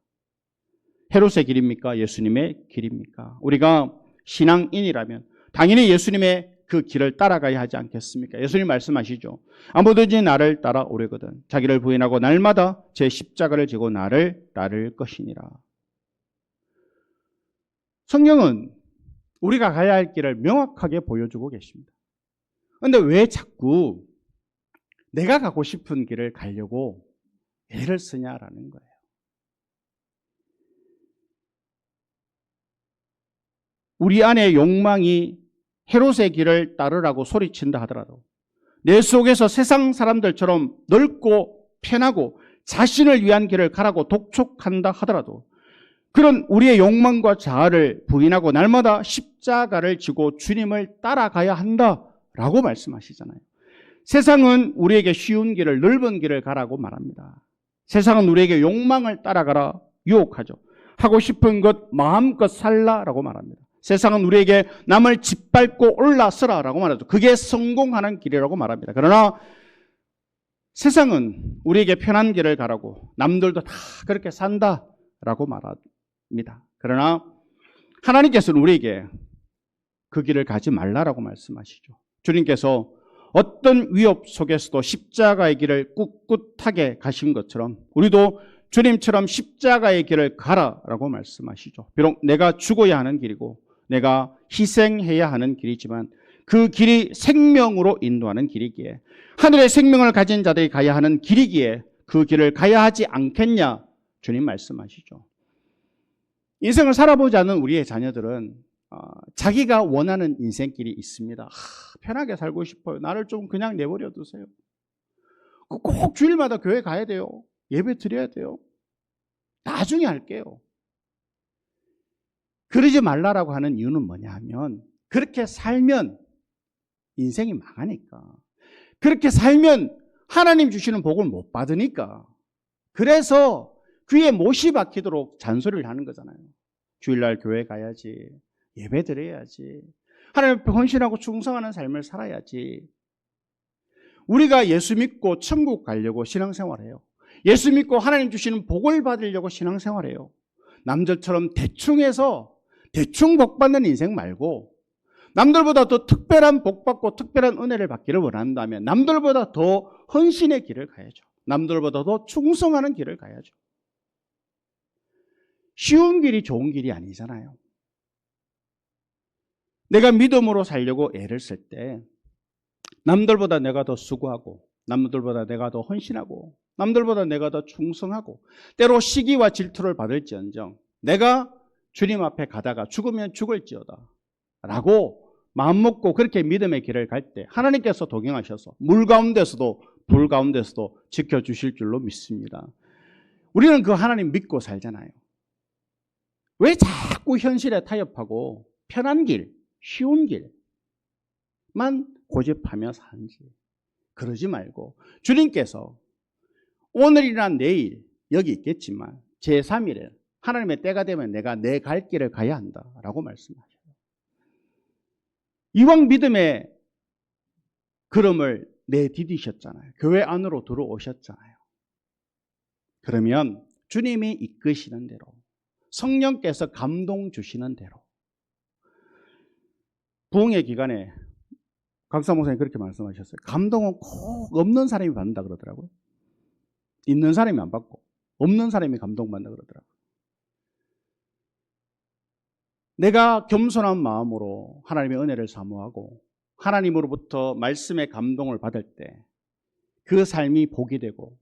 헤롯의 길입니까? 예수님의 길입니까? 우리가 신앙인이라면 당연히 예수님의 그 길을 따라가야 하지 않겠습니까? 예수님 말씀하시죠. 아무든지 나를 따라오려거든 자기를 부인하고 날마다 제 십자가를 지고 나를 따를 것이니라. 성경은 우리가 가야 할 길을 명확하게 보여주고 계십니다. 그런데 왜 자꾸 내가 가고 싶은 길을 가려고 애를 쓰냐라는 거예요. 우리 안에 욕망이 헤롯의 길을 따르라고 소리친다 하더라도 내 속에서 세상 사람들처럼 넓고 편하고 자신을 위한 길을 가라고 독촉한다 하더라도 그런 우리의 욕망과 자아를 부인하고 날마다 십자가를 지고 주님을 따라가야 한다라고 말씀하시잖아요. 세상은 우리에게 쉬운 길을 넓은 길을 가라고 말합니다. 세상은 우리에게 욕망을 따라가라 유혹하죠. 하고 싶은 것 마음껏 살라라고 말합니다. 세상은 우리에게 남을 짓밟고 올라서라라고 말하죠. 그게 성공하는 길이라고 말합니다. 그러나 세상은 우리에게 편한 길을 가라고 남들도 다 그렇게 산다라고 말합니다. 그러나 하나님께서는 우리에게 그 길을 가지 말라라고 말씀하시죠. 주님께서 어떤 위협 속에서도 십자가의 길을 꿋꿋하게 가신 것처럼 우리도 주님처럼 십자가의 길을 가라라고 말씀하시죠. 비록 내가 죽어야 하는 길이고 내가 희생해야 하는 길이지만 그 길이 생명으로 인도하는 길이기에 하늘의 생명을 가진 자들이 가야 하는 길이기에 그 길을 가야 하지 않겠냐 주님 말씀하시죠. 인생을 살아보지 않은 우리의 자녀들은 자기가 원하는 인생길이 있습니다. 편하게 살고 싶어요. 나를 좀 그냥 내버려 두세요. 꼭 주일마다 교회 가야 돼요. 예배 드려야 돼요. 나중에 할게요. 그러지 말라라고 하는 이유는 뭐냐 하면 그렇게 살면 인생이 망하니까. 그렇게 살면 하나님 주시는 복을 못 받으니까. 그래서 귀에 못이 박히도록 잔소리를 하는 거잖아요. 주일날 교회 가야지. 예배 드려야지. 하나님 앞에 헌신하고 충성하는 삶을 살아야지. 우리가 예수 믿고 천국 가려고 신앙생활해요. 예수 믿고 하나님 주시는 복을 받으려고 신앙생활해요. 남들처럼 대충 해서 대충 복 받는 인생 말고 남들보다 더 특별한 복 받고 특별한 은혜를 받기를 원한다면 남들보다 더 헌신의 길을 가야죠. 남들보다 더 충성하는 길을 가야죠. 쉬운 길이 좋은 길이 아니잖아요. 내가 믿음으로 살려고 애를 쓸 때 남들보다 내가 더 수고하고 남들보다 내가 더 헌신하고 남들보다 내가 더 충성하고 때로 시기와 질투를 받을지언정 내가 주님 앞에 가다가 죽으면 죽을지어다 라고 마음먹고 그렇게 믿음의 길을 갈 때 하나님께서 동행하셔서 물 가운데서도 불 가운데서도 지켜주실 줄로 믿습니다. 우리는 그 하나님 믿고 살잖아요. 왜 자꾸 현실에 타협하고 편한 길, 쉬운 길만 고집하며 사는지. 그러지 말고 주님께서 오늘이나 내일 여기 있겠지만 제3일에 하나님의 때가 되면 내가 내 갈 길을 가야 한다라고 말씀하셔요. 이왕 믿음의 걸음을 내디디셨잖아요. 교회 안으로 들어오셨잖아요. 그러면 주님이 이끄시는 대로 성령께서 감동 주시는 대로 부흥의 기간에 강사 목사님 그렇게 말씀하셨어요. 감동은 꼭 없는 사람이 받는다 그러더라고요. 있는 사람이 안 받고 없는 사람이 감동받는다 그러더라고요. 내가 겸손한 마음으로 하나님의 은혜를 사모하고 하나님으로부터 말씀의 감동을 받을 때 그 삶이 복이 되고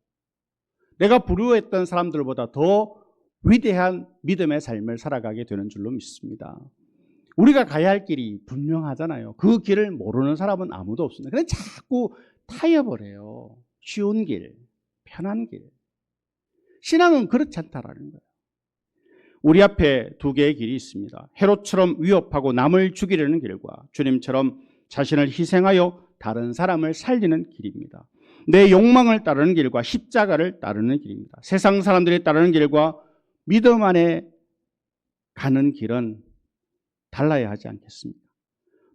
내가 부러워했던 사람들보다 더 위대한 믿음의 삶을 살아가게 되는 줄로 믿습니다. 우리가 가야 할 길이 분명하잖아요. 그 길을 모르는 사람은 아무도 없습니다. 그런데 자꾸 타협을 해요. 쉬운 길, 편한 길. 신앙은 그렇지 않다라는 거예요. 우리 앞에 두 개의 길이 있습니다. 헤롯처럼 위협하고 남을 죽이려는 길과 주님처럼 자신을 희생하여 다른 사람을 살리는 길입니다. 내 욕망을 따르는 길과 십자가를 따르는 길입니다. 세상 사람들이 따르는 길과 믿음 안에 가는 길은 달라야 하지 않겠습니까?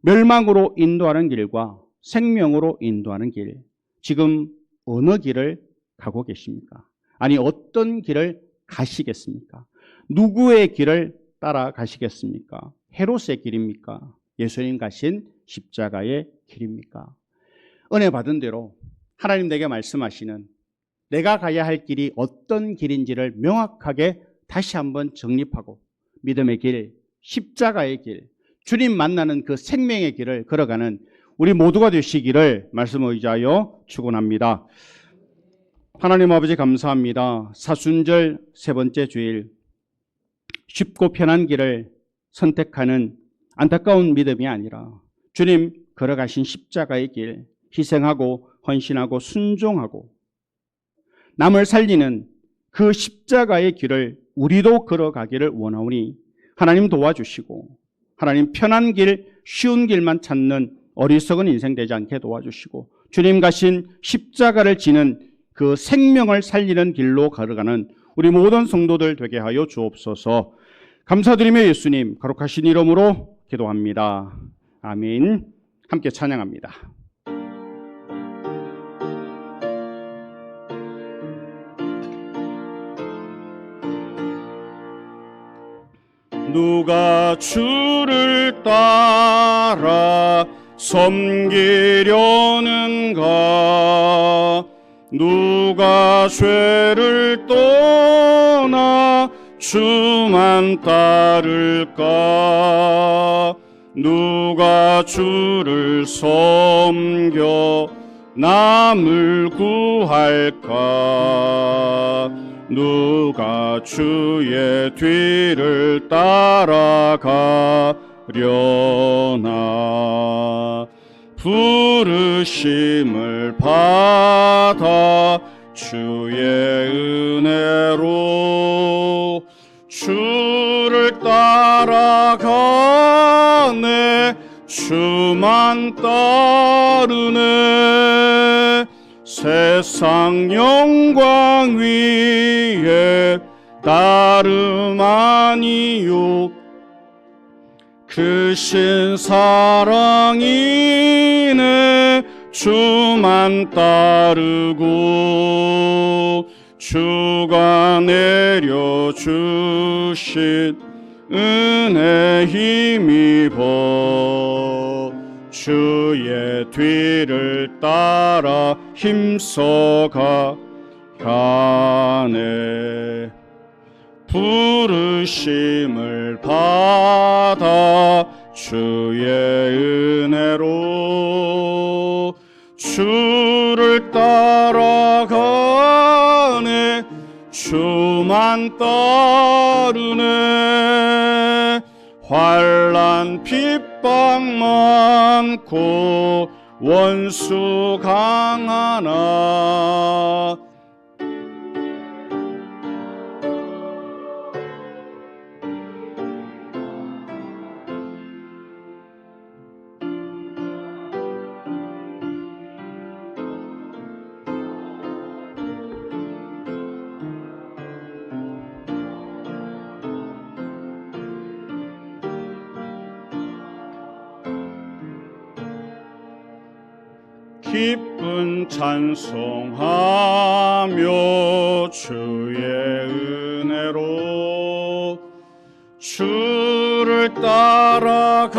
멸망으로 인도하는 길과 생명으로 인도하는 길, 지금 어느 길을 가고 계십니까? 아니, 어떤 길을 가시겠습니까? 누구의 길을 따라가시겠습니까? 헤롯의 길입니까? 예수님 가신 십자가의 길입니까? 은혜 받은 대로 하나님 내게 말씀하시는 내가 가야 할 길이 어떤 길인지를 명확하게 다시 한번 정립하고 믿음의 길, 십자가의 길, 주님 만나는 그 생명의 길을 걸어가는 우리 모두가 되시기를 말씀을 의지하여 축원합니다. 하나님 아버지 감사합니다. 사순절 세 번째 주일 쉽고 편한 길을 선택하는 안타까운 믿음이 아니라 주님 걸어가신 십자가의 길, 희생하고 헌신하고 순종하고 남을 살리는 그 십자가의 길을 우리도 걸어가기를 원하오니 하나님 도와주시고 하나님 편한 길, 쉬운 길만 찾는 어리석은 인생 되지 않게 도와주시고 주님 가신 십자가를 지는 그 생명을 살리는 길로 걸어가는 우리 모든 성도들 되게 하여 주옵소서. 감사드리며 예수님 거룩하신 이름으로 기도합니다. 아멘. 함께 찬양합니다. 누가 주를 따라 섬기려는가? 누가 죄를 떠나 주만 따를까? 누가 주를 섬겨 남을 구할까? 누가 주의 뒤를 따라가려나? 부르심을 받아 주의 은혜로 주를 따라가네. 주만 따르네. 세상 영광 위에 따름 아니요 크신 사랑이네. 주만 따르고 주가 내려주신 은혜 힘입어 주의 뒤를 따라 힘써가 가네. 부르심을 받아 주의 은혜로 주를 따라가네. 주만 따르네. 환난 핍박 많고 원수 강하나 기쁜 찬송하며 주의 은혜로 주를 따라가네.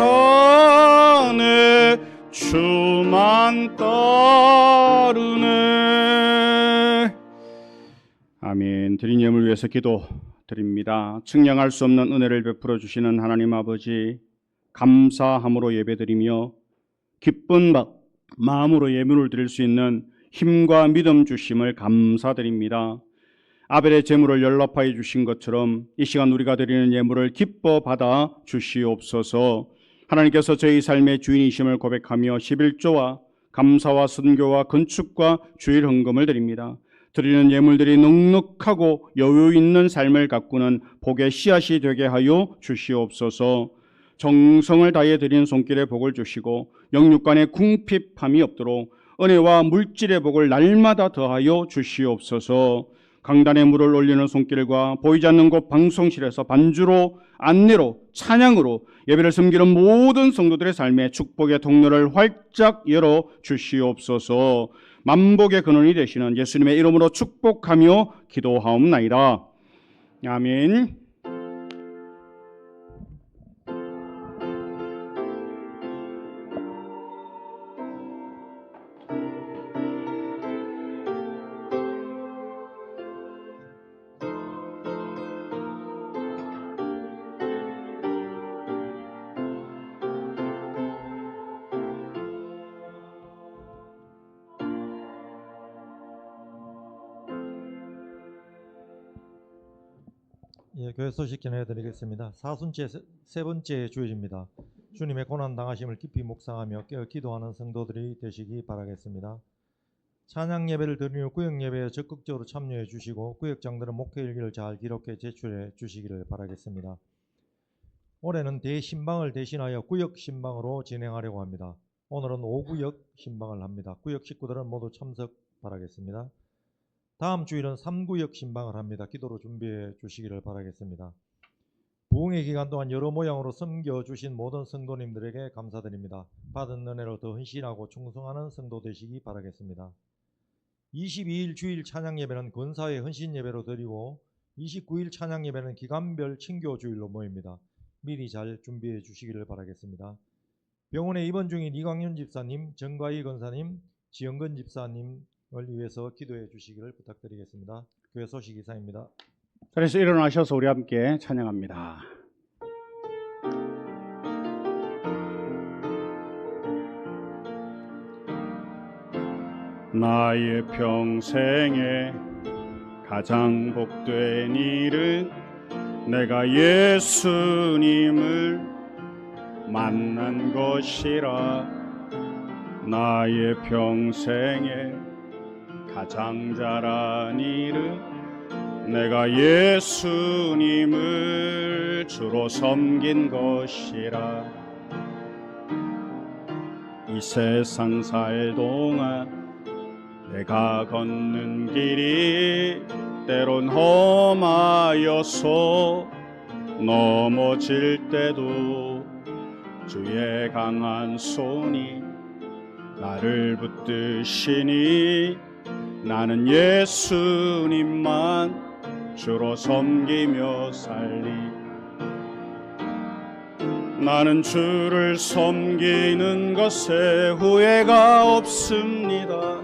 주만 따르네. 아멘. 드린 예물 위해서 기도 드립니다. 측량할 수 없는 은혜를 베풀어 주시는 하나님 아버지, 감사함으로 예배드리며 기쁜 마음으로 예물을 드릴 수 있는 힘과 믿음 주심을 감사드립니다. 아벨의 제물을 연락하여 주신 것처럼 이 시간 우리가 드리는 예물을 기뻐 받아 주시옵소서. 하나님께서 저희 삶의 주인이심을 고백하며 11조와 감사와 선교와 건축과 주일 헌금을 드립니다. 드리는 예물들이 넉넉하고 여유 있는 삶을 가꾸는 복의 씨앗이 되게 하여 주시옵소서. 정성을 다해 드리는 손길에 복을 주시고 영육간에 궁핍함이 없도록 은혜와 물질의 복을 날마다 더하여 주시옵소서. 강단에 물을 올리는 손길과 보이지 않는 곳 방송실에서 반주로 안내로 찬양으로 예배를 섬기는 모든 성도들의 삶에 축복의 통로를 활짝 열어 주시옵소서. 만복의 근원이 되시는 예수님의 이름으로 축복하며 기도하옵나이다. 아멘. 예, 교회 소식 전해드리겠습니다. 사순째 세 번째 주일입니다. 주님의 고난 당하심을 깊이 묵상하며 깨어 기도하는 성도들이 되시기 바라겠습니다. 찬양 예배를 드리는 구역 예배에 적극적으로 참여해 주시고 구역장들은 목회 일기를 잘 기록해 제출해 주시기를 바라겠습니다. 올해는 대신방을 대신하여 구역 신방으로 진행하려고 합니다. 오늘은 5구역 신방을 합니다. 구역 식구들은 모두 참석 바라겠습니다. 다음 주일은 3구역 신방을 합니다. 기도로 준비해 주시기를 바라겠습니다. 부흥의 기간 동안 여러 모양으로 섬겨주신 모든 성도님들에게 감사드립니다. 받은 은혜로 더 헌신하고 충성하는 성도 되시기 바라겠습니다. 22일 주일 찬양 예배는 권사의 헌신 예배로 드리고 29일 찬양 예배는 기간별 친교 주일로 모입니다. 미리 잘 준비해 주시기를 바라겠습니다. 병원에 입원 중인 이광윤 집사님, 정과희 권사님, 지영근 집사님을 위해서 기도해 주시기를 부탁드리겠습니다. 교회 소식 이상입니다. 자리에서 일어나셔서 우리 함께 찬양합니다. 나의 평생에 가장 복된 일은 내가 예수님을 만난 것이라. 나의 평생에 가장 잘한 일은 내가 예수님을 주로 섬긴 것이라. 이 세상 살 동안 내가 걷는 길이 때론 험하여서 넘어질 때도 주의 강한 손이 나를 붙드시니 나는 예수님만 주로 섬기며 살리. 나는 주를 섬기는 것에 후회가 없습니다.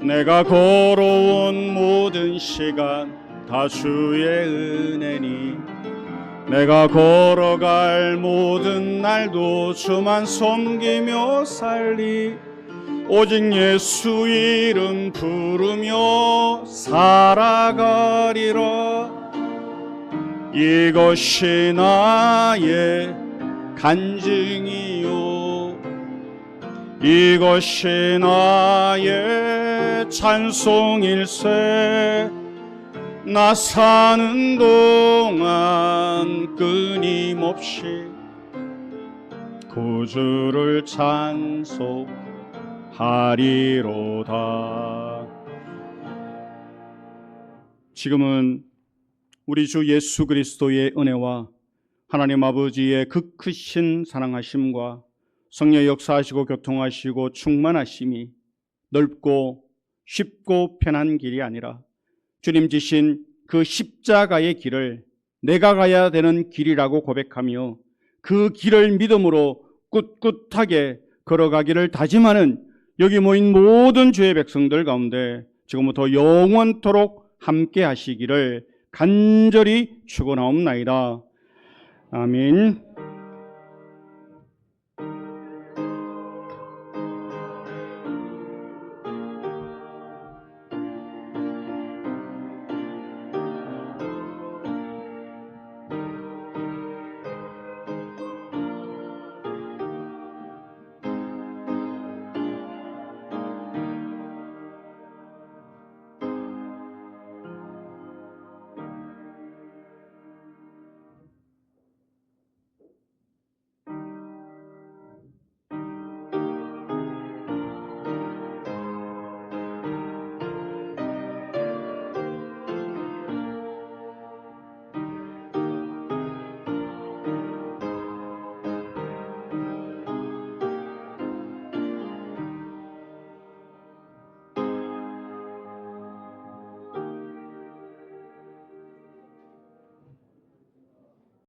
내가 걸어온 모든 시간 다 주의 은혜니 내가 걸어갈 모든 날도 주만 섬기며 살리. 오직 예수 이름 부르며 살아가리라. 이것이 나의 간증이요 이것이 나의 찬송일세. 나 사는 동안 끊임없이 구주를 찬송하리로다. 지금은 우리 주 예수 그리스도의 은혜와 하나님 아버지의 그 크신 사랑하심과 성령의 역사하시고 교통하시고 충만하심이 넓고 쉽고 편한 길이 아니라 주님 지신 그 십자가의 길을 내가 가야 되는 길이라고 고백하며 그 길을 믿음으로 꿋꿋하게 걸어가기를 다짐하는 여기 모인 모든 주의 백성들 가운데 지금부터 영원토록 함께 하시기를 간절히 축원하옵나이다. 아멘.